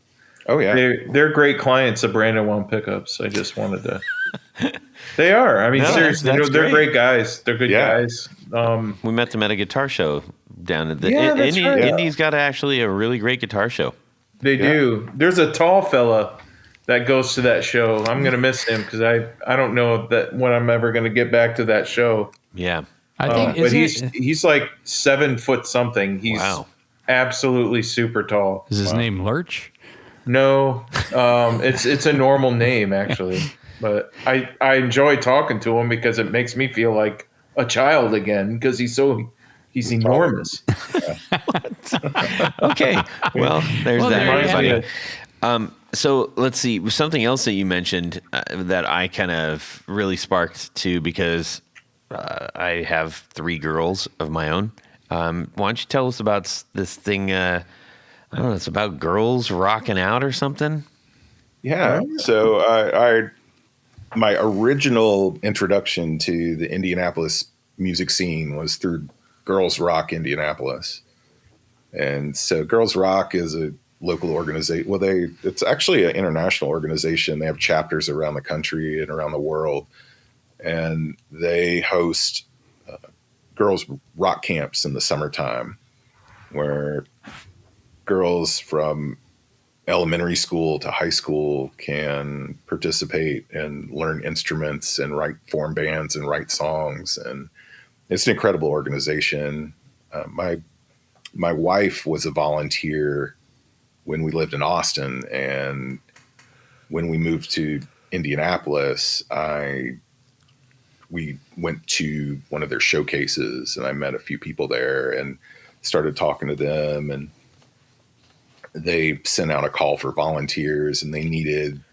Oh yeah, they're great clients of Brandon One Pickups. I just wanted to. They are. I mean, seriously, they're great guys. They're good guys. We met them at a guitar show down at the that's right. Indy's got actually a really great guitar show. They do. There's a tall fella that goes to that show. I'm gonna miss him because I don't know that when I'm ever gonna get back to that show. Yeah, I think, but he's like 7 foot something. He's absolutely super tall. Is his name Lurch? No, it's a normal name actually. But I enjoy talking to him because it makes me feel like a child again because he's enormous. Okay, well, there's that, everybody. So let's see. Something else that you mentioned that I kind of really sparked to, because I have 3 girls of my own. Why don't you tell us about this thing? I don't know. It's about girls rocking out or something. Yeah. So my original introduction to the Indianapolis music scene was through Girls Rock Indianapolis. And so Girls Rock is a local organization. Well, it's actually an international organization. They have chapters around the country and around the world. And they host girls rock camps in the summertime where girls from elementary school to high school can participate and learn instruments and write form bands and write songs. And it's an incredible organization. My wife was a volunteer when we lived in Austin, and when we moved to Indianapolis, we went to one of their showcases, and I met a few people there and started talking to them, and they sent out a call for volunteers, and they needed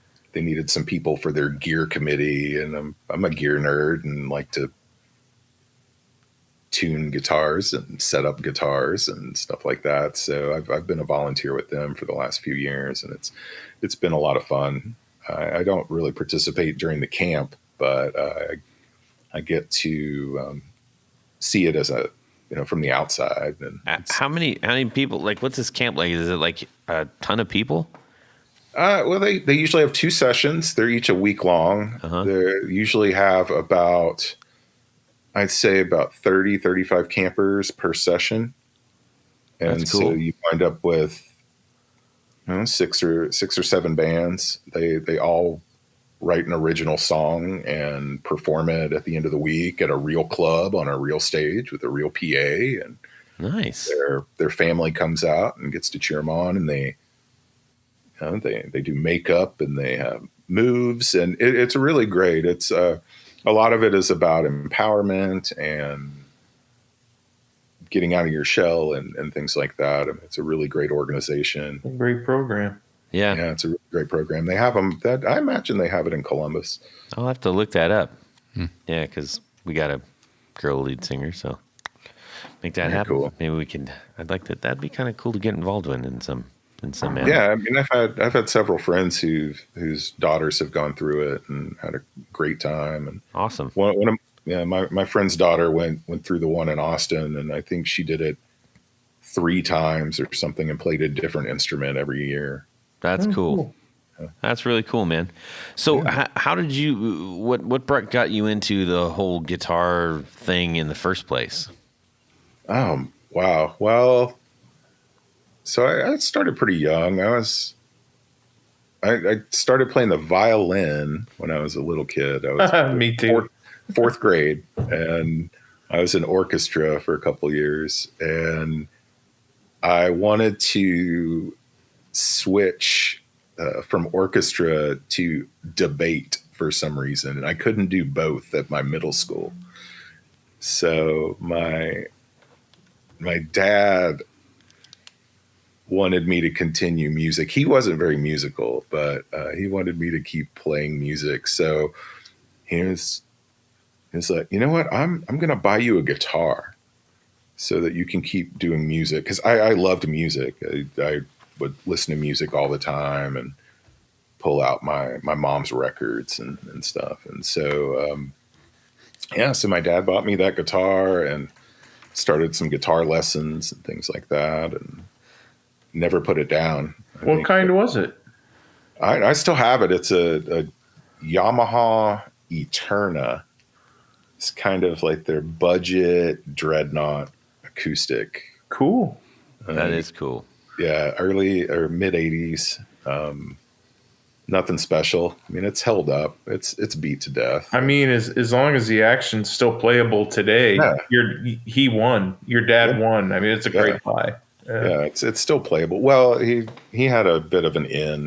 some people for their gear committee. And I'm a gear nerd and like to tune guitars and set up guitars and stuff like that. So I've been a volunteer with them for the last few years, and it's been a lot of fun. I don't really participate during the camp, but I get to see it as from the outside. And how many people? Like, what's this camp like? Is it like a ton of people? Well, they usually have 2 sessions. They're each a week long. They usually have I'd say about 30, 35 campers per session. And That's cool. So you wind up with 6 or 7 bands. They all write an original song and perform it at the end of the week at a real club on a real stage with a real PA. And nice. Their family comes out and gets to cheer them on, and they do makeup and they have moves, and it's really great. It's a lot of it is about empowerment and getting out of your shell and things like that. I mean, it's a really great organization. A great program. Yeah. Yeah, it's a really great program. They have them. I imagine they have it in Columbus. I'll have to look that up. Yeah, because we got a girl lead singer, so make that happen. Cool. Maybe we can. I'd like that. That'd be kind of cool to get involved in some manner. Yeah, I mean, I've had several friends whose daughters have gone through it and had a great time. And Awesome. My friend's daughter went through the one in Austin, and I think she did it 3 times or something and played a different instrument every year. That's cool. That's really cool, man. So how did you, what got you into the whole guitar thing in the first place? Wow. Well, so I started pretty young. I started playing the violin when I was a little kid. I was Me too. Fourth grade, and I was in orchestra for a couple years, and I wanted to switch from orchestra to debate for some reason, and I couldn't do both at my middle school. So my dad wanted me to continue music. He wasn't very musical, but he wanted me to keep playing music. So he was like, you know what? I'm going to buy you a guitar so that you can keep doing music. Because I loved music. I would listen to music all the time and pull out my mom's records and stuff. And so, so my dad bought me that guitar and started some guitar lessons and things like that, and never put it down. What kind was it? I still have it. It's a Yamaha Eterna. It's kind of like their budget dreadnought acoustic. Cool. That is cool. Yeah, early or mid 80s. Nothing special. I mean, it's held up. It's beat to death. I mean, as long as the action's still playable today, he won. Your dad won. I mean, it's a great buy. Yeah, it's still playable. Well, he had a bit of an in.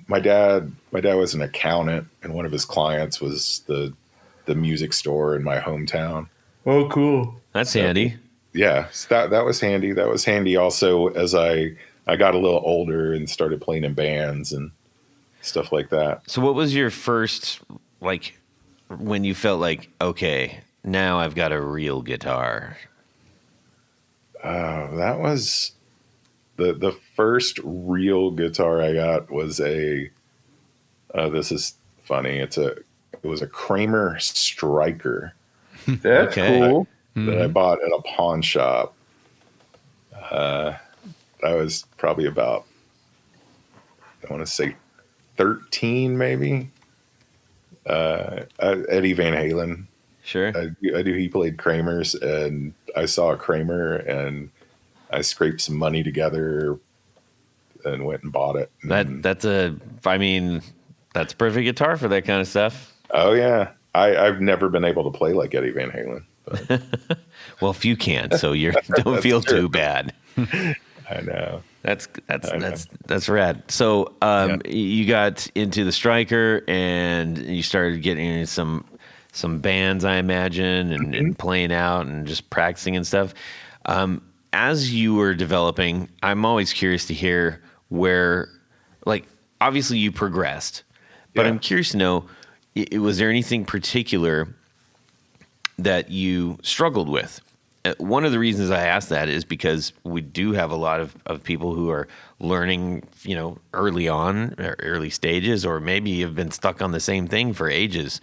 My dad was an accountant, and one of his clients was the music store in my hometown. Oh, cool. That's handy. Yeah, so that was handy. That was handy also as I I got a little older and started playing in bands and stuff like that. So what was your first, like, when you felt like, okay, now I've got a real guitar? That was the first real guitar I got was a. This is funny. It was a Kramer Striker That's Okay. cool. that I bought at a pawn shop. I was probably about, I want to say 13 maybe. Eddie Van Halen. Sure. I knew he played Kramer's, and I saw a Kramer, and I scraped some money together and went and bought it. And, That's a perfect guitar for that kind of stuff. oh yeah, I've never been able to play like Eddie Van Halen. But Well, if you can't, so you don't feel too bad. I know. That's rad. So you got into the Striker and you started getting into some bands, I imagine, and playing out and just practicing and stuff. As you were developing, I'm always curious to hear where, like, obviously you progressed, but I'm curious to know, was there anything particular that you struggled with? One of the reasons I ask that is because we do have a lot of people who are learning, early on, or early stages, or maybe have been stuck on the same thing for ages.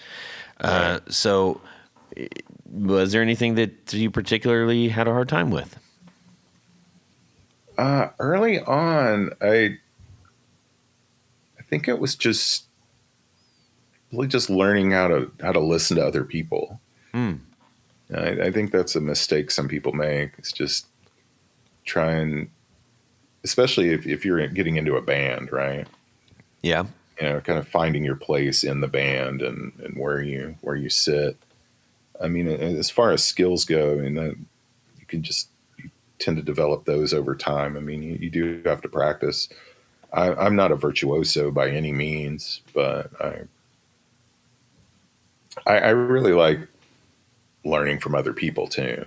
Right. So was there anything that you particularly had a hard time with? Early on, I think it was just really just learning how to listen to other people. I think that's a mistake some people make. It's just trying, especially if you're getting into a band, right? Yeah. Kind of finding your place in the band and where you sit. I mean, as far as skills go, you tend to develop those over time. I mean, you do have to practice. I'm not a virtuoso by any means, but I really like learning from other people too.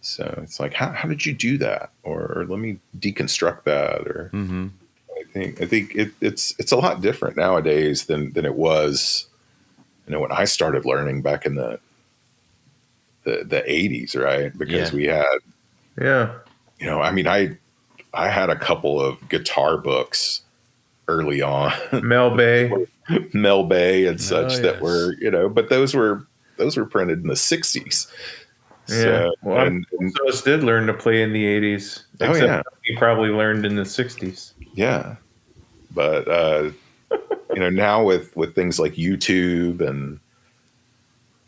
So it's like, how did you do that? Or let me deconstruct that. Or I think it's a lot different nowadays than it was, when I started learning back in the 80s, right? Because we had, I mean, I had a couple of guitar books early on, Mel Bay. Mel Bay and such yes. that were, but those were printed in the 60s. Yeah. So, Well, most of us did learn to play in the 80s. Oh, yeah. We probably learned in the 60s. yeah. But, now with things like YouTube and,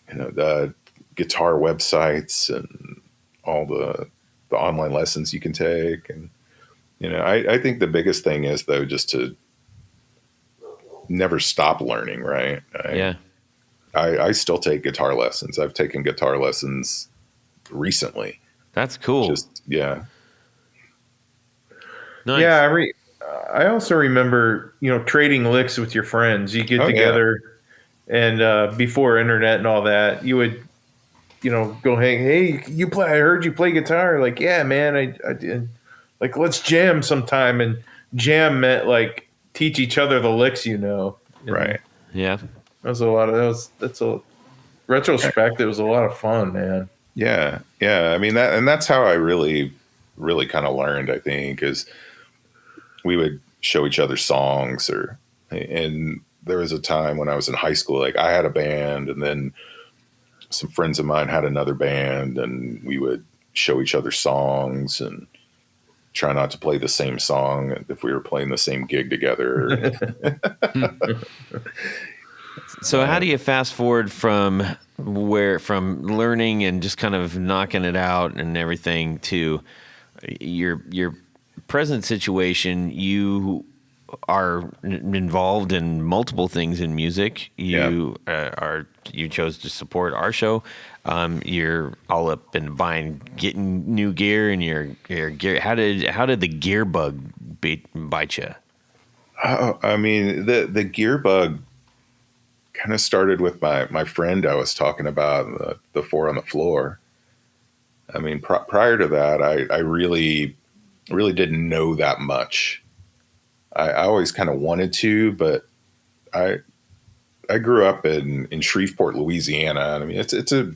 the guitar websites and all the online lessons you can take. And, I think the biggest thing is, though, just to never stop learning, right? Yeah. I still take guitar lessons. I've taken guitar lessons recently. That's cool. Nice. Yeah, I also remember, trading licks with your friends. You get together, and before internet and all that, you would, go hang. Hey, you play? I heard you play guitar. Like, yeah, man, I did. Like, let's jam sometime. And jam meant like teach each other the licks, Right. Yeah. That's a retrospect. It was a lot of fun, man. Yeah. I mean, that's how I really, really kind of learned, I think, is we would show each other songs, and there was a time when I was in high school, like I had a band, and then some friends of mine had another band, and we would show each other songs and try not to play the same song if we were playing the same gig together. So how do you fast forward from learning and just kind of knocking it out and everything to your present situation? You are involved in multiple things in music. You chose to support our show. You're all up in getting new gear, and your gear. How did the gear bug bite you? Oh, I mean, the gear bug kind of started with my friend I was talking about, the Four on the Floor. I mean, prior to that, I really really didn't know that much. I always kind of wanted to, but I grew up in Shreveport, Louisiana. I mean, it's a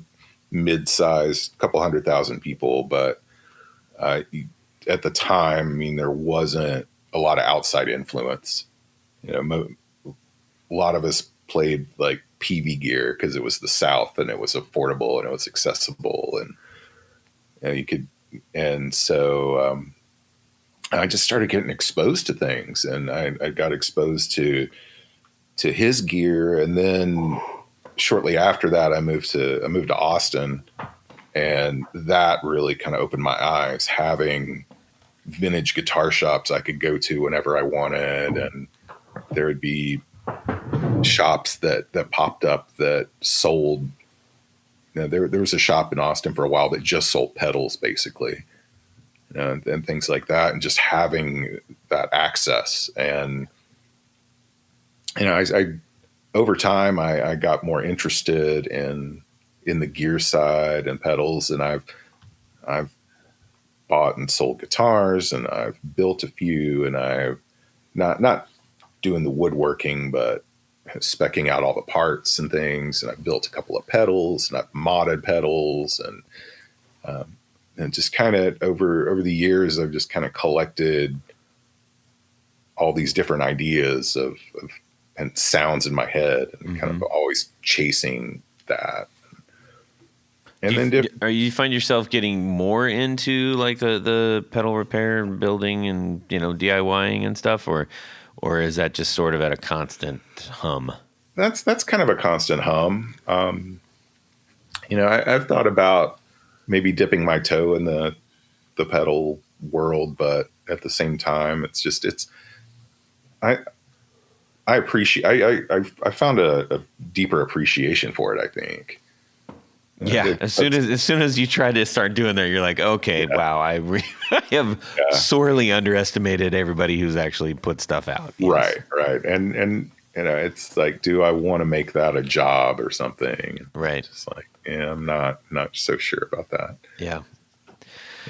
mid-sized, couple 100,000 people, but at the time, I mean, there wasn't a lot of outside influence. You know, a lot of us played like PV gear because it was the South and it was affordable and it was accessible, and you know, you could. And so I just started getting exposed to things, and I got exposed to his gear, and then shortly after that, I moved to Austin, and that really kind of opened my eyes, having vintage guitar shops I could go to whenever I wanted, and there would be shops that popped up that sold. You know, there was a shop in Austin for a while that just sold pedals, basically, you know, and things like that, and just having that access. And you know, I over time I got more interested in the gear side and pedals, and I've bought and sold guitars, and I've built a few, and I've not doing the woodworking, but speccing out all the parts and things. And I've built a couple of pedals, and I've modded pedals, and just kind of over the years, I've just kind of collected all these different ideas of and sounds in my head, and kind of always chasing that. And you find yourself getting more into like the pedal repair and building and, you know, DIYing and stuff, or is that just sort of at a constant hum? That's kind of a constant hum. You know, I've thought about maybe dipping my toe in the pedal world, but at the same time, I appreciate. I found a deeper appreciation for it, I think. Yeah, as soon as you try to start doing that, you're like, okay, wow, I have sorely underestimated everybody who's actually put stuff out. Yes. Right, and you know, it's like, do I want to make that a job or something? Right. It's like, yeah, I'm not so sure about that. Yeah.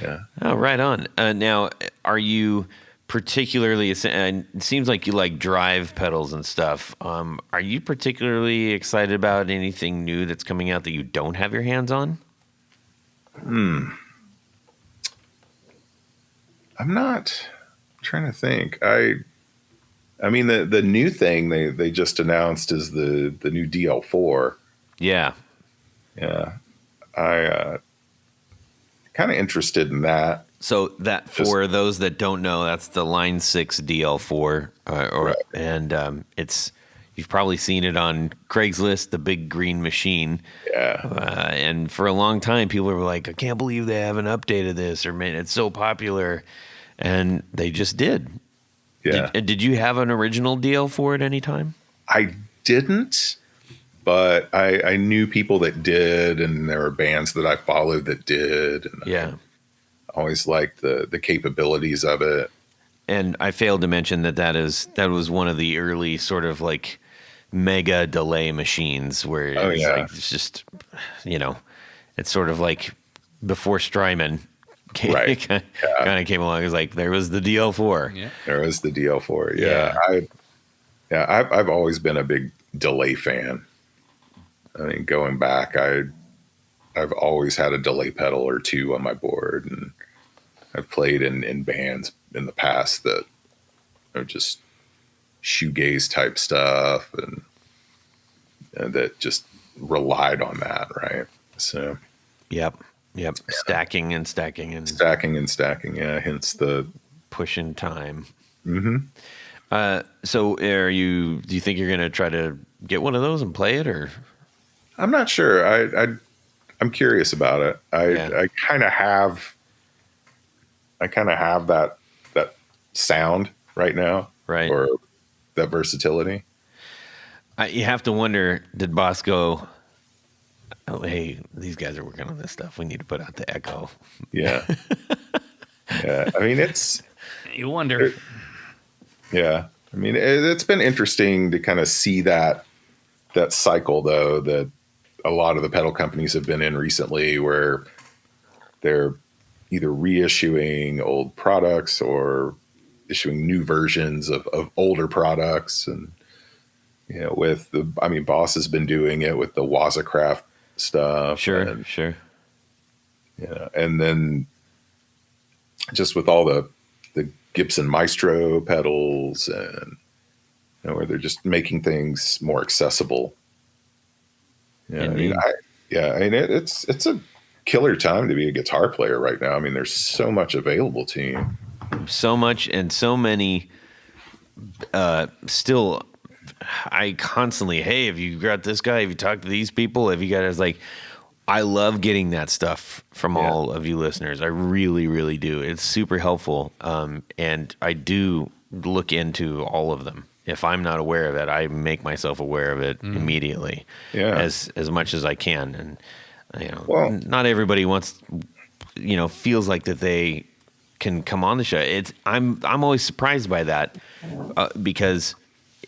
Yeah. Oh, right on. Now, are you particularly? It seems like you like drive pedals and stuff. Are you particularly excited about anything new that's coming out that you don't have your hands on? I'm not trying to think. I mean, the new thing they just announced is the new DL4. Yeah. Yeah. I kind of interested in that. So that, for those that don't know, that's the Line 6 DL4, Right. And it's, you've probably seen it on Craigslist, the big green machine. Yeah. And for a long time, people were like, I can't believe they haven't updated this, or man, it's so popular. And they just did. Yeah. Did you have an original DL4 at any time? I didn't, but I knew people that did, and there were bands that I followed that did. And Yeah. I always liked the capabilities of it. And I failed to mention that was one of the early sort of like mega delay machines where it's just, you know, it's sort of like before Strymon kind of came along. It was like, there was the DL4. Yeah. There was the DL4. Yeah. I've always been a big delay fan. I mean, going back, I've always had a delay pedal or two on my board, and I've played in bands in the past that are just shoegaze type stuff, and that just relied on that, right? So, Yep. Stacking and stacking. Yeah, hence the pushing time. Mm-hmm. So, do you think you're gonna try to get one of those and play it, or? I'm not sure. I'm curious about it. I kind of have that sound right now, right? Or that versatility. You have to wonder, did Boss go, oh, hey, these guys are working on this stuff, we need to put out the echo? Yeah. Yeah. I mean, You wonder. Yeah. I mean, it's been interesting to kind of see that cycle, though, that a lot of the pedal companies have been in recently, where they're either reissuing old products or issuing new versions of older products. And, Boss has been doing it with the Wazacraft stuff. Sure. And then just with all the Gibson Maestro pedals, and where they're just making things more accessible. It's a killer time to be a guitar player right now. I mean, there's so much available to you. So much, and so many. Still, I constantly, hey, have you got this guy? Have you talked to these people? Have you guys I love getting that stuff from all of you listeners. I really, really do. It's super helpful. And I do look into all of them. If I'm not aware of it, I make myself aware of it immediately, as much as I can. And not everybody wants, feels like that they can come on the show. I'm always surprised by that, because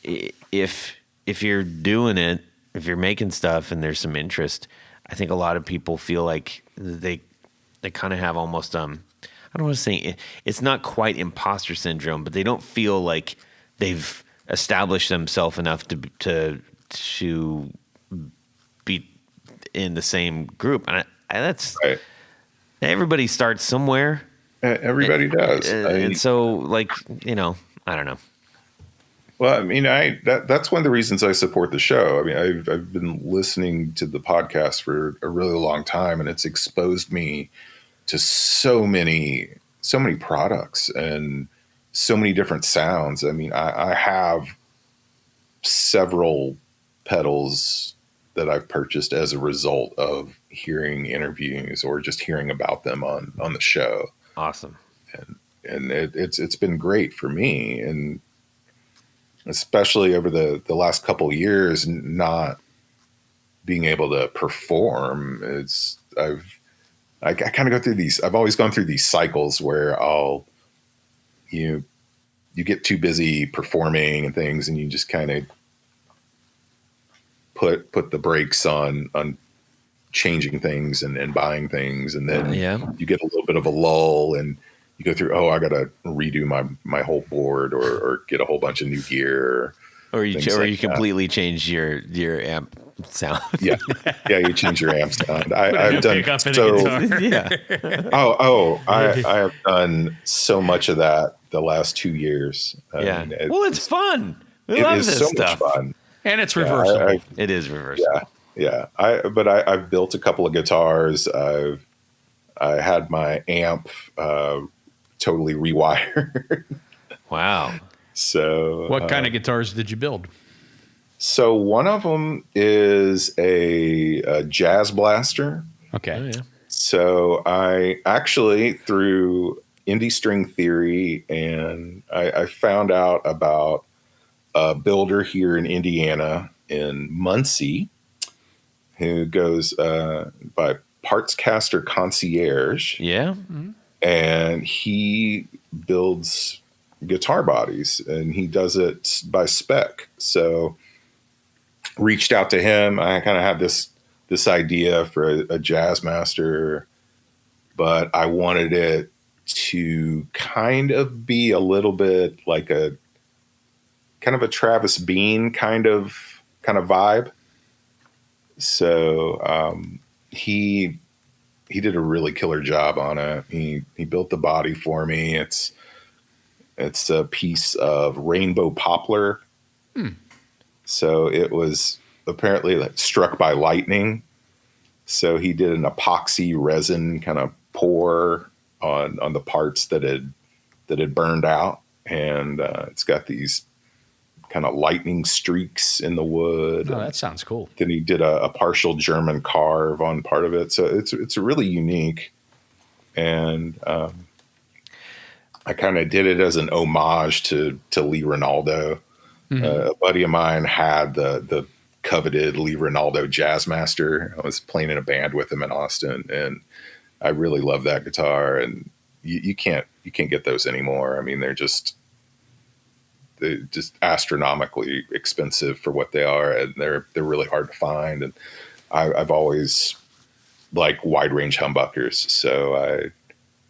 if you're doing it, if you're making stuff and there's some interest, I think a lot of people feel like they kind of have almost I don't want to say it's not quite imposter syndrome, but they don't feel like they've established themselves enough to be in the same group. And that's right. Everybody starts somewhere. Everybody does. And so I don't know. Well, I mean, that's one of the reasons I support the show. I mean, I've been listening to the podcast for a really long time, and it's exposed me to so many products and so many different sounds. I mean, I have several pedals that I've purchased as a result of hearing interviews or just hearing about them on the show. Awesome. And it's been great for me, and especially over the last couple of years, not being able to perform. I kind of go through these. I've always gone through these cycles where you get too busy performing and things, and you just kind of put the brakes on changing things and buying things, and then you get a little bit of a lull, and you go through, I got to redo my whole board or get a whole bunch of new gear. Or you completely change your amp sound. Yeah, you change your amp sound. I've done so. I have done so much of that the last 2 years. It's fun. It love is this so stuff. much fun, and it's reversible. It is reversible. Yeah. I've built a couple of guitars. I had my amp totally rewired. Wow. So what kind of guitars did you build? So one of them is a Jazz Blaster. Okay. Oh, yeah. So I actually, through Indie String Theory, and I found out about a builder here in Indiana, in Muncie, who goes by Partscaster Concierge. Yeah. Mm-hmm. And he builds guitar bodies, and he does it by spec. So reached out to him. I kind of had this idea for a Jazz Master, but I wanted it to kind of be a little bit like a kind of a Travis Bean kind of vibe. So he did a really killer job on it. He built the body for me. It's a piece of rainbow poplar. So it was apparently struck by lightning. So he did an epoxy resin kind of pour on the parts that had burned out, and it's got these kind of lightning streaks in the wood. Oh, that sounds cool. Then he did a partial German carve on part of it. So it's really unique. And I kind of did it as an homage to Lee Ronaldo. Mm-hmm. A buddy of mine had the coveted Lee Ronaldo Jazz Master. I was playing in a band with him in Austin, and I really love that guitar. And you can't get those anymore. I mean, they're just astronomically expensive for what they are, and they're really hard to find. And I've always liked wide range humbuckers, so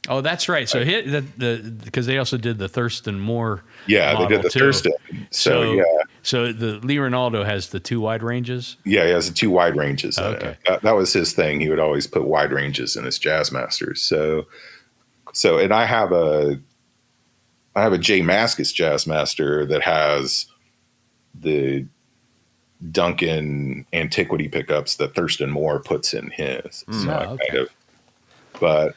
Oh, that's right. So because they also did the Thurston Moore. Yeah, they did the too. Thurston. So yeah. So the Lee Ronaldo has the 2 wide ranges. Yeah, he has the 2 wide ranges. Okay. That was his thing. He would always put wide ranges in his jazz masters. So and I have a J Mascis jazz master that has the Duncan antiquity pickups that Thurston Moore puts in his. But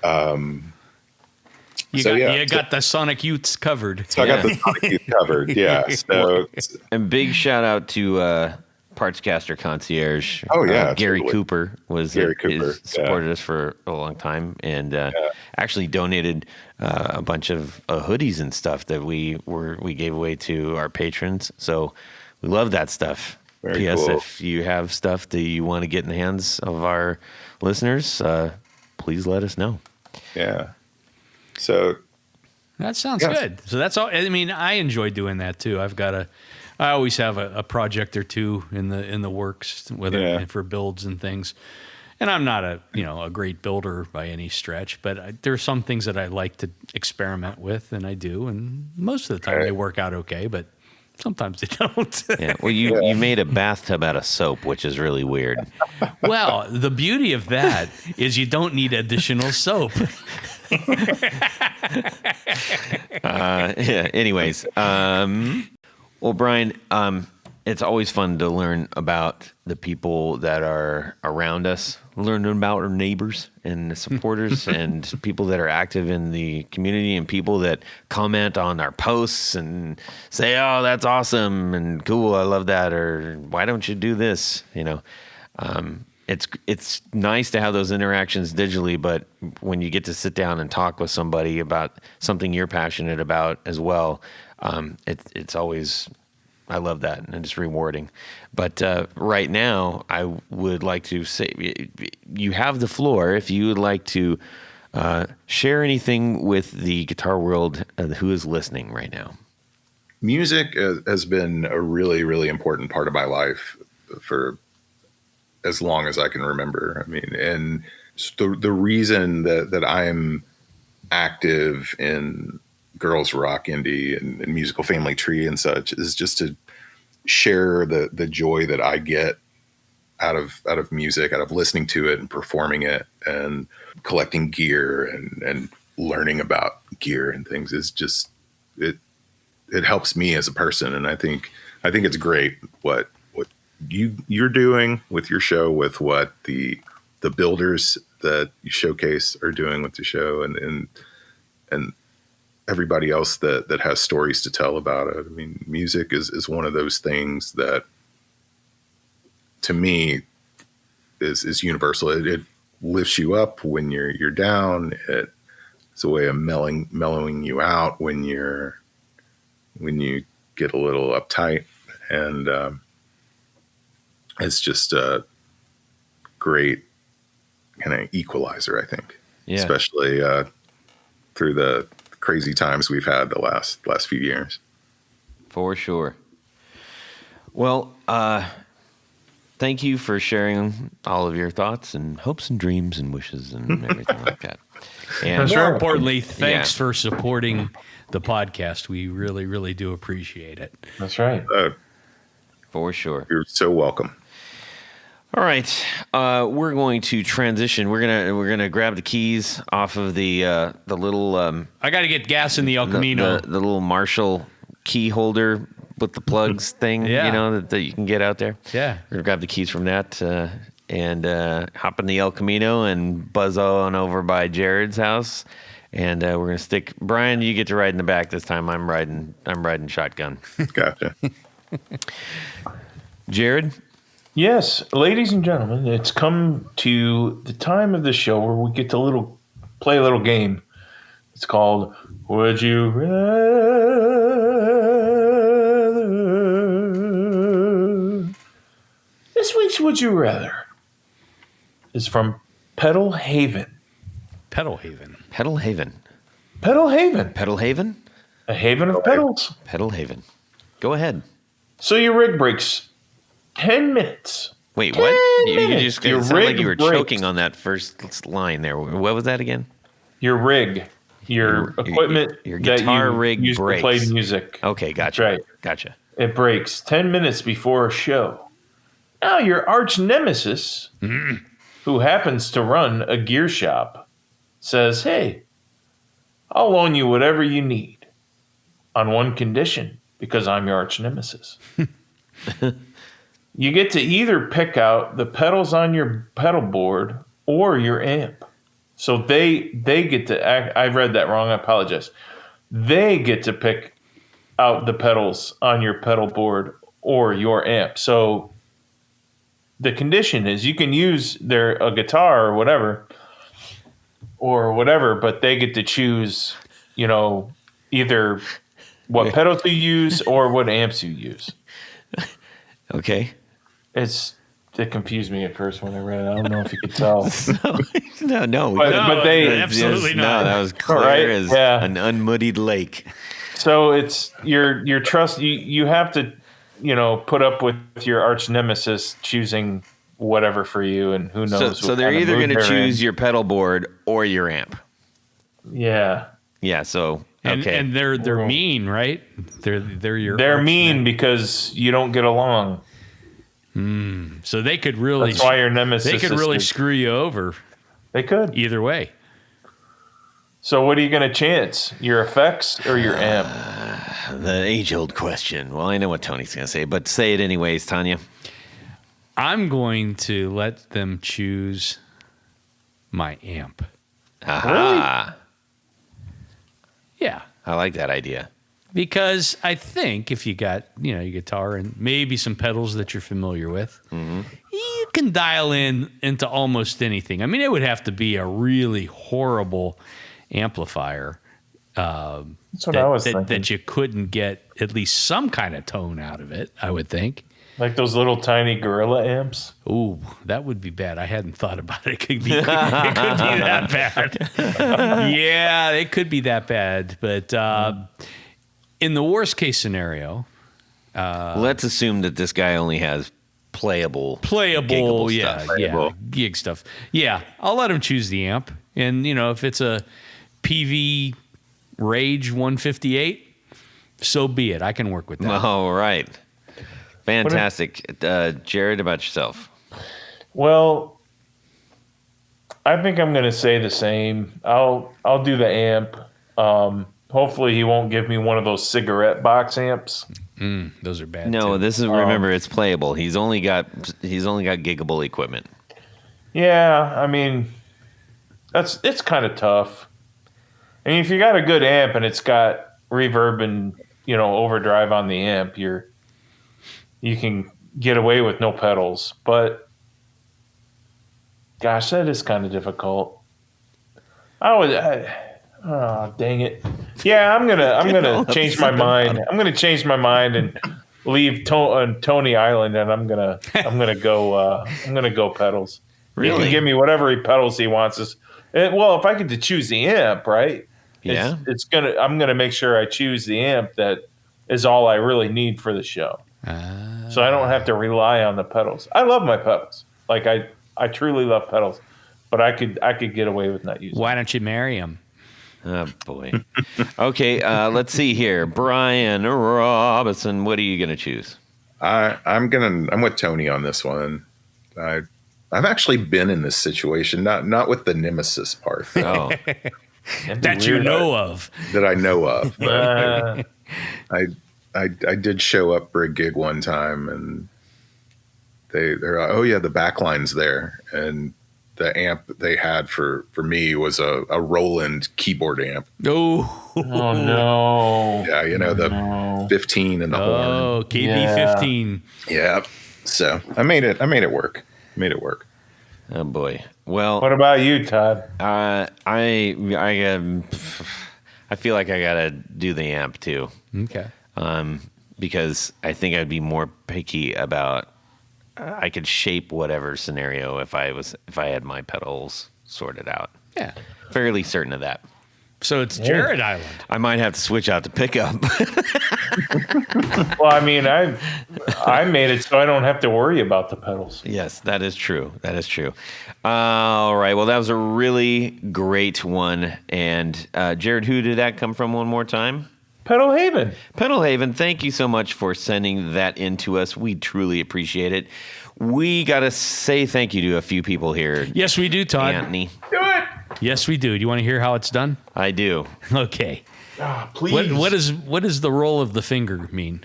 you got the Sonic Youths covered. So I got the Sonic Youth covered. Yeah. So and big shout out to Partscaster Concierge. Oh yeah, Gary totally. Cooper supported us for a long time, and actually donated a bunch of hoodies and stuff that we gave away to our patrons. So we love that stuff. Very P.S. cool. If you have stuff that you want to get in the hands of our listeners, please let us know. Yeah. So that sounds good. So that's all. I mean, I enjoy doing that too. I always have a project or two in the works, whether for builds and things. And I'm not a great builder by any stretch, but there are some things that I like to experiment with, and I do. And most of the time they work out okay, but sometimes they don't. Yeah. Well, you made a bathtub out of soap, which is really weird. Well, the beauty of that is you don't need additional soap. Anyways, well, Bryan, it's always fun to learn about the people that are around us, learn about our neighbors and supporters and people that are active in the community and people that comment on our posts and say, oh, that's awesome and cool, I love that, or why don't you do this? It's nice to have those interactions digitally, but when you get to sit down and talk with somebody about something you're passionate about as well, it's always, I love that, and it's rewarding. But right now, I would like to say, you have the floor if you would like to share anything with the guitar world who is listening right now. Music has been a really, really important part of my life for as long as I can remember. I mean, and the reason that I'm active in girls rock, indie, and musical family tree and such is just to share the joy that I get out of music, out of listening to it and performing it and collecting gear and learning about gear and things. Is just it helps me as a person, and I think it's great what you're doing with your show, with what the builders that you showcase are doing with the show, and everybody else that has stories to tell about it. I mean, music is one of those things that, to me, is universal. It lifts you up when you're down. It's a way of mellowing you out when you get a little uptight, and it's just a great kind of equalizer, I think. Yeah. Especially through the crazy times we've had the last few years. For sure. Well, thank you for sharing all of your thoughts and hopes and dreams and wishes and everything like that. And more importantly, thanks for supporting the podcast. We really, really do appreciate it. That's right. For sure. You're so welcome. All right, we're going to transition. We're gonna grab the keys off of the little. I got to get gas in the El Camino. The little Marshall key holder with the plugs thing, that you can get out there. Yeah, we're gonna grab the keys from that and hop in the El Camino and buzz on over by Jared's house. And we're gonna stick. Bryan, you get to ride in the back this time. I'm riding shotgun. Gotcha. Jared. Yes, ladies and gentlemen, it's come to the time of the show where we get to play a little game. It's called Would You Rather? This week's Would You Rather is from Pedal Haven. Pedal Haven. Pedal Haven. Pedal Haven. Pedal Haven? A haven of pedals. Pedal Haven. Go ahead. So your rig breaks 10 minutes. Wait, what? You just Your sounded like rig you were breaks. choking on that first line there. What was that again? Your rig your equipment your that guitar you rig use breaks. to play music. Okay, gotcha. Right. Gotcha. It breaks 10 minutes before a show. Now, your arch nemesis, who happens to run a gear shop, says, hey, I'll loan you whatever you need on one condition, because I'm your arch nemesis. You get to either pick out the pedals on your pedal board or your amp. So they get to act. I read that wrong. I apologize. They get to pick out the pedals on your pedal board or your amp. So the condition is you can use a guitar or whatever, but they get to choose, either what pedals you use or what amps you use. Okay. It confused me at first when I read it. I don't know if you could tell. No. But they absolutely not. No, that was clear Right? as Yeah. an unmuddied lake. So it's your trust. You have to, put up with your arch nemesis choosing whatever for you, and who knows. So they're either going to choose your pedal board or your amp. Yeah. Yeah. So okay. And they're mean, right? They're They're mean because you don't get along. So they could really. That's why your nemesis. They could really screw you over. They could. Either way. So what are you going to chance? Your effects or your amp? The age-old question. Well, I know what Tony's going to say, but say it anyways, Tanya. I'm going to let them choose my amp. Aha. Yeah. I like that idea. Because I think if you got, your guitar and maybe some pedals that you're familiar with, you can dial into almost anything. I mean, it would have to be a really horrible amplifier That's what I was thinking. that you couldn't get at least some kind of tone out of it, I would think. Like those little tiny Gorilla amps. Ooh, that would be bad. I hadn't thought about it. It could be that bad. Yeah, it could be that bad. But in the worst case scenario, let's assume that this guy only has playable yeah, stuff. yeah, gig stuff. Yeah, I'll let him choose the amp. And, if it's a PV Rage 158, so be it. I can work with that. All right. Fantastic. Jared, about yourself. Well, I think I'm going to say the same. I'll do the amp. Hopefully he won't give me one of those cigarette box amps. Those are bad. No, too. this is remember it's playable. He's only got giggable equipment. Yeah, I mean, it's kind of tough. I mean, if you got a good amp and it's got reverb and overdrive on the amp, you can get away with no pedals. But gosh, that is kind of difficult. Oh, dang it! Yeah, I'm gonna change my mind. I'm gonna change my mind and leave Tony Island, and I'm gonna go pedals. Really? He can give me whatever pedals he wants. Well, if I get to choose the amp, right? Yeah. I'm gonna make sure I choose the amp that is all I really need for the show. So I don't have to rely on the pedals. I love my pedals. Like I truly love pedals, but I could get away with not using. Why don't you marry him? Oh, boy. Okay, let's see here. Bryan Robison, what are you going to choose? I'm with Tony on this one. I've actually been in this situation, not with the nemesis part Oh, That you know of. that I know of. But I did show up for a gig one time, and they're like, oh yeah, the backline's there, and the amp that they had for me was a Roland keyboard amp. Oh no! Yeah, the 15 and the horn. Oh, KB15. Yeah. So I made it work. oh boy. Well, What about you, Todd? I feel like I got to do the amp too. Okay. Because I think I'd be more picky about. I could shape whatever scenario if I had my pedals sorted out. Yeah. Fairly certain of that. So it's Jared Island. I might have to switch out to pickup. Well, I mean, I made it so I don't have to worry about the pedals. Yes, that is true. That is true. All right. Well, that was a really great one. And Jared, who did that come from one more time? Pedal Haven. Pedal Haven, thank you so much for sending that in to us. We truly appreciate it. We got to say thank you to a few people here. Yes, we do, Todd. Anthony. Do it. Yes, we do. Do you want to hear how it's done? I do. Okay. Please. What does the roll of the finger mean?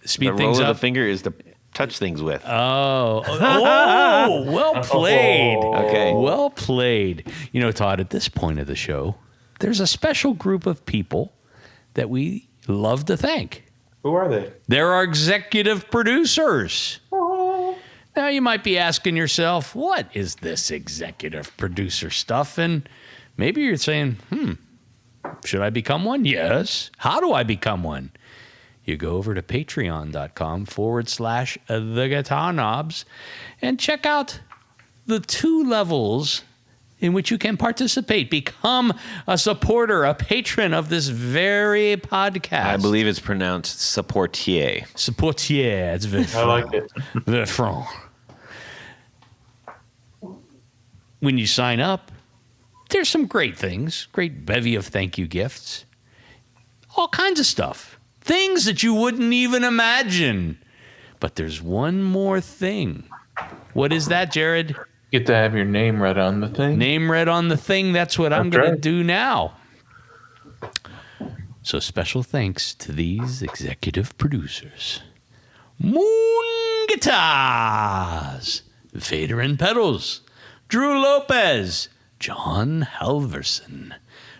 Speed the things roll up. of the finger is to touch things with. Oh, well played. Okay. Well played. You know, Todd, at this point of the show, there's a special group of people that we love to thank. Who are they? They're our executive producers. Now, you might be asking yourself, what is this executive producer stuff? And maybe you're saying, should I become one? Yes. How do I become one? You go over to patreon.com/the Guitar Knobs and check out the 2 levels in which you can participate. Become a supporter, a patron of this very podcast. I believe it's pronounced supportier. Supportier. It's very I like it. very franc. When you sign up, there's some great things, great bevy of thank you gifts, all kinds of stuff, things that you wouldn't even imagine. But there's one more thing. What is that, Jared? Get to have your name read on the thing. Name read on the thing. That's what I'm That's going to right. do now. So special thanks to these executive producers. Moon Guitars, Vader and Pedals, Drew Lopez, John Halverson,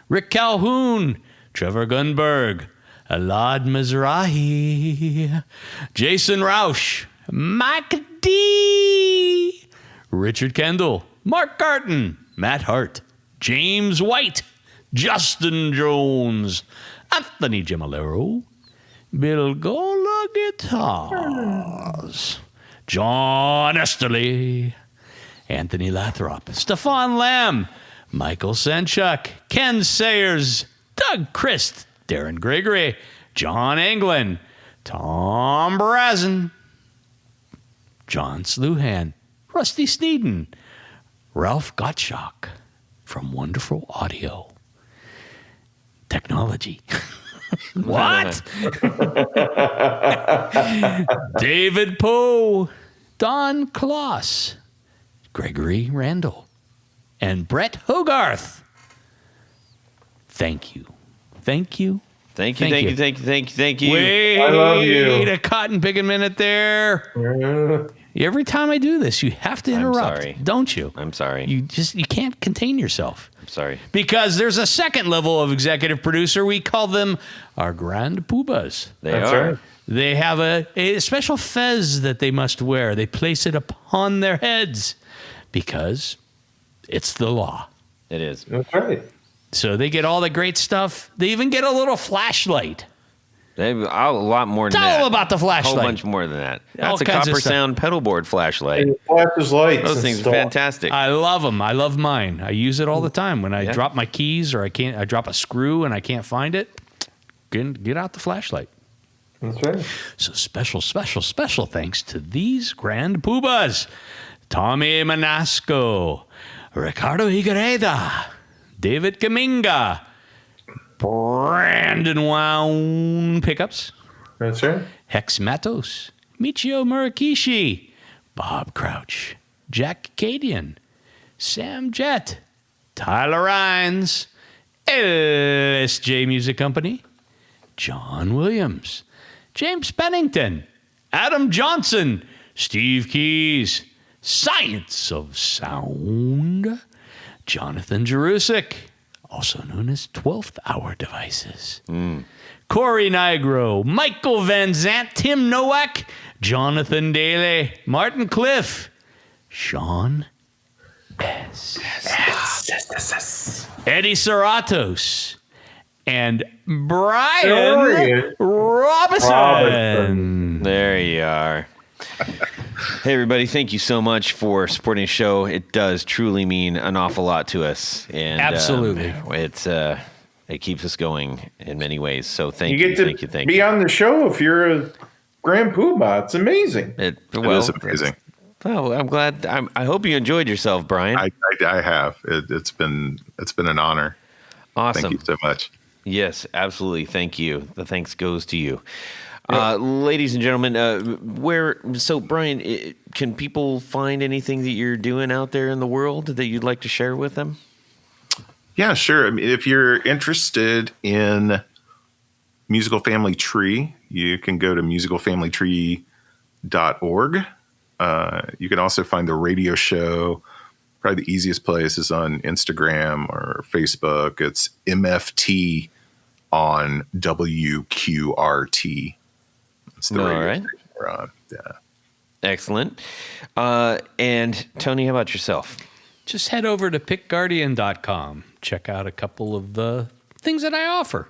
Rick Calhoun, Trevor Gunberg, Elad Mizrahi, Jason Rausch, Mike D, Richard Kendall, Mark Garton, Matt Hart, James White, Justin Jones, Anthony Gemolero, Bill Gola Guitars, John Esterly, Anthony Lathrop, Stefan Lamb, Michael Senchuk, Ken Sayers, Doug Christ, Darren Gregory, John Anglin, Tom Brazen, John Sluhan, Rusty Sneeden, Ralph Gottschalk from Wonderful Audio Technology. What? David Poe, Don Kloss, Gregory Randall, and Brett Hogarth. Thank you. Thank you. Thank you, thank you. Wait, I love you. a cotton picking minute there. Every time I do this, you have to interrupt, sorry. don't you? I'm sorry. You can't contain yourself. I'm sorry. Because there's a second level of executive producer. We call them our Grand Poobahs. They That's are. right. They have a special fez that they must wear. They place it upon their heads because it's the law. It is. That's right. So they get all the great stuff. They even get a little flashlight. They have a lot more than Tell that. them about the A flashlight. whole bunch more than that. All That's a kinds of copper stuff. sound pedal board flashlight. It flashes lights. Those and things are stuff. fantastic. I love them. I love mine. I use it all the time when I Yeah. drop my keys or I drop a screw and I can't find it. Get out the flashlight. That's right. So special thanks to these Grand Poobahs. Tommy Manasco, Ricardo Higuereda, David Kaminga, Brandon Wown pickups, That's right. Hex Matos, Michio Murakishi, Bob Crouch, Jack Cadian, Sam Jett, Tyler Rhines, LSJ Music Company, John Williams, James Pennington, Adam Johnson, Steve Keys, Science of Sound, Jonathan Jerusik, also known as 12th Hour Devices, Corey Nigro, Michael Van Zant, Tim Nowak, Jonathan Daly, Martin Cliff, Sean S. Eddie Serratos, and Bryan Robison. There you are. Hey, everybody, thank you so much for supporting the show. It does truly mean an awful lot to us. And Absolutely. It keeps us going in many ways. So thank You you, get to thank you, thank be you. on the show if you're a Grand Poobah. It's amazing. It is amazing. Well, I'm glad. I hope you enjoyed yourself, Bryan. I have. It's been an honor. Awesome. Thank you so much. Yes, absolutely. Thank you. The thanks goes to you. Ladies and gentlemen, Bryan, can people find anything that you're doing out there in the world that you'd like to share with them? Yeah, sure. I mean, if you're interested in Musical Family Tree, you can go to musicalfamilytree.org. You can also find the radio show. Probably the easiest place is on Instagram or Facebook. It's MFT on WQRT. It's the radio station we're on. Yeah. Excellent. And Tony, how about yourself? Just head over to pickguardian.com. Check out a couple of the things that I offer.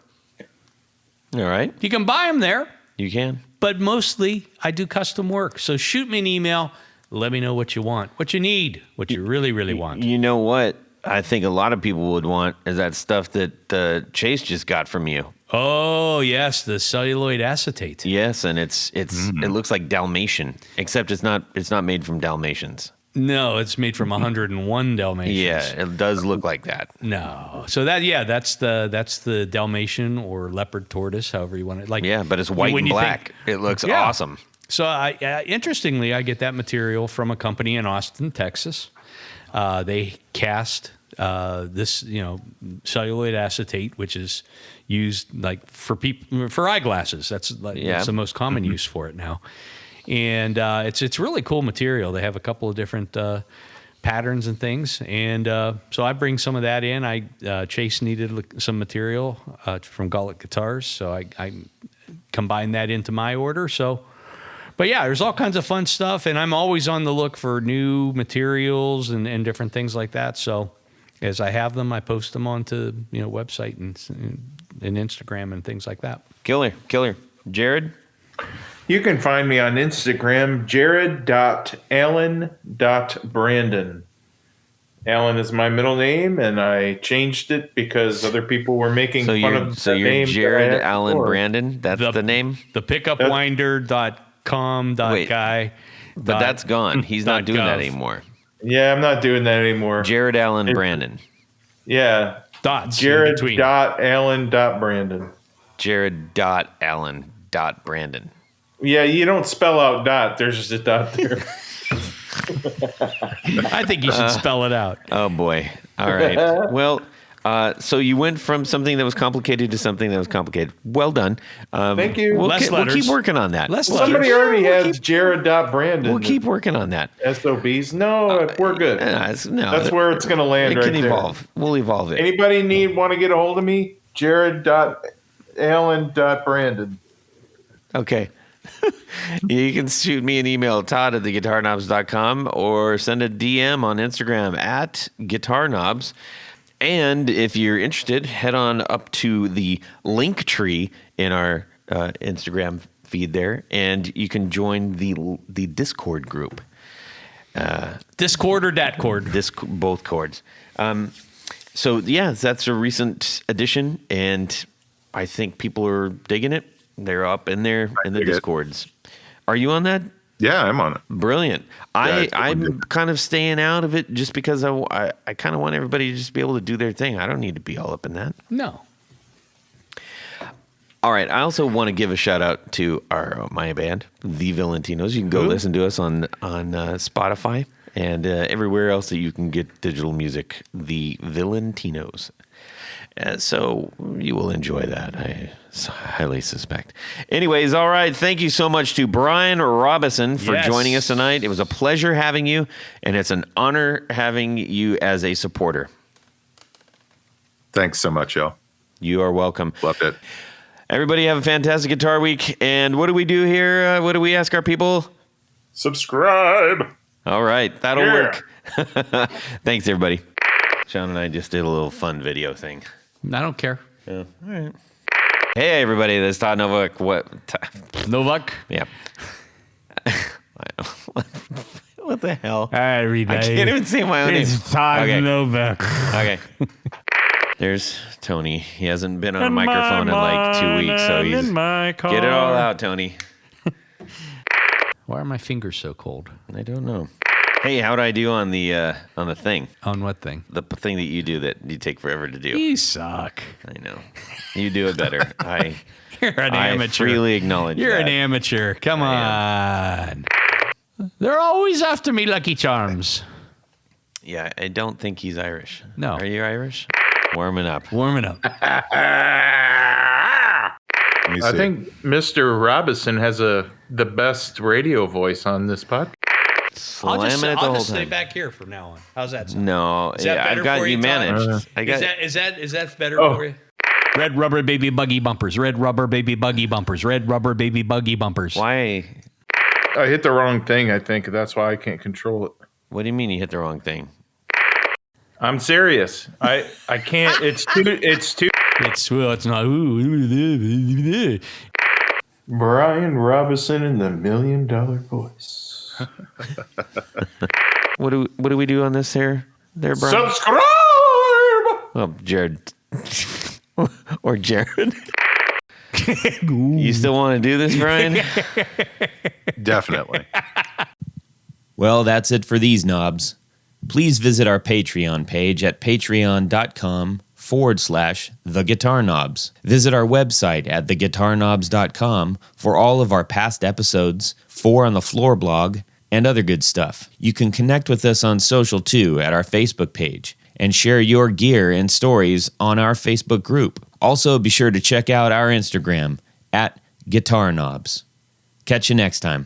All right. You can buy them there, You can. but mostly I do custom work. So shoot me an email. Let me know what you want, what you need, what you really, really want. You know what I think a lot of people would want is that stuff that Chase just got from you. Oh, yes, the celluloid acetate. Yes, and it looks like Dalmatian, except it's not made from Dalmatians. No, it's made from 101 Dalmatians. Yeah, it does look like that. No. So that's the Dalmatian or leopard tortoise, however you want it. Like, Yeah, but it's white when and you black. It looks Yeah. awesome. So interestingly, I get that material from a company in Austin, Texas. They cast this, celluloid acetate, which is used like for eyeglasses. That's the most common use for it now. And it's really cool material. They have a couple of different patterns and things. And so I bring some of that in. Chase needed some material from Gullet Guitars, so I combined that into my order. But yeah, there's all kinds of fun stuff, and I'm always on the look for new materials and different things like that. So as I have them, I post them onto website and Instagram and things like that. Killer. Jared? You can find me on Instagram, jared.allen.brandon. Allen is my middle name, and I changed it because other people were making fun of the you're name. Jared Allen Brandon? That's the name? The pickupwinder.com guy. But that's gone. He's not doing that anymore. Yeah, I'm not doing that anymore. Jared Allen Brandon. Yeah. Dots. Jared.allen.brandon. Jared.allen.brandon. Yeah, you don't spell out dot. There's just a dot there. I think you should spell it out. Oh, boy. All right. Well, so you went from something that was complicated to something that was complicated. Well done. Thank you. We'll Less we'll letters. keep working on that. Somebody already has Jared.Brandon. We'll keep working on that. SOBs. No, we're good. That's where it's going to land It right can there. evolve. We'll evolve it. Anybody want to get a hold of me? Jared.allen.brandon. Okay. You can shoot me an email, Todd at theguitarknobs.com, or send a DM on Instagram at guitarknobs. And if you're interested, head on up to the link tree in our Instagram feed there, and you can join the Discord group. Discord or Datcord? Both chords. So, yeah, that's a recent addition, and I think people are digging it. They're up in there in the Discords. Are you on that? Yeah, I'm on it. Brilliant. Yeah, I'm kind of staying out of it just because I kind of want everybody to just be able to do their thing. I don't need to be all up in that. No. All right. I also want to give a shout out to my band, The Valentinos. You can go listen to us on Spotify and everywhere else that you can get digital music. The Valentinos. So you will enjoy that, I highly suspect. Anyways, all right. Thank you so much to Bryan Robison for joining us tonight. It was a pleasure having you, and it's an honor having you as a supporter. Thanks so much, y'all. You are welcome. Loved it. Everybody have a fantastic Guitar Week. And what do we do here? What do we ask our people? Subscribe. All right. That'll work. Thanks, everybody. Sean and I just did a little fun video thing. I don't care. Yeah. All right. Hey, everybody. This is Todd Novak. Novak? Yeah. What the hell? Everybody. I can't even say my own name. It's Todd Okay. Novak. Okay. There's Tony. He hasn't been on a microphone in like 2 weeks, so he's in my car. Get it all out, Tony. Why are my fingers so cold? I don't know. Hey, how'd I do on the thing? On what thing? The thing that you do that you take forever to do. You suck. I know. You do it better. You're an I amateur. freely acknowledge You're that. an amateur. Come on. They're always after me, Lucky Charms. Yeah, I don't think he's Irish. No. Are you Irish? Warming up. Warming up. Let me I see. think Mr. Robison has the best radio voice on this podcast. Slam it the whole time. back here from now on. How's that sound? No, Is that yeah, better I've got for you you, Todd? managed. I got Is that better Oh. for you? Red rubber baby buggy bumpers. Red rubber baby buggy bumpers. Red rubber baby buggy bumpers. why? I hit the wrong thing, I think. That's why I can't control it. What do you mean you hit the wrong thing? I'm serious. I can't. It's too. It's not. Bryan Robison in the $1 Million Voice. What do we do on this here? There, Brian. Subscribe. Oh, Jared. Or Jared. You still want to do this, Brian? Definitely. Well, that's it for these knobs. Please visit our Patreon page at patreon.com/theguitarknobs. Visit our website at theguitarknobs.com for all of our past episodes, 4 on the Floor blog, and other good stuff. You can connect with us on social too at our Facebook page and share your gear and stories on our Facebook group. Also, be sure to check out our Instagram at Guitar Knobs. Catch you next time.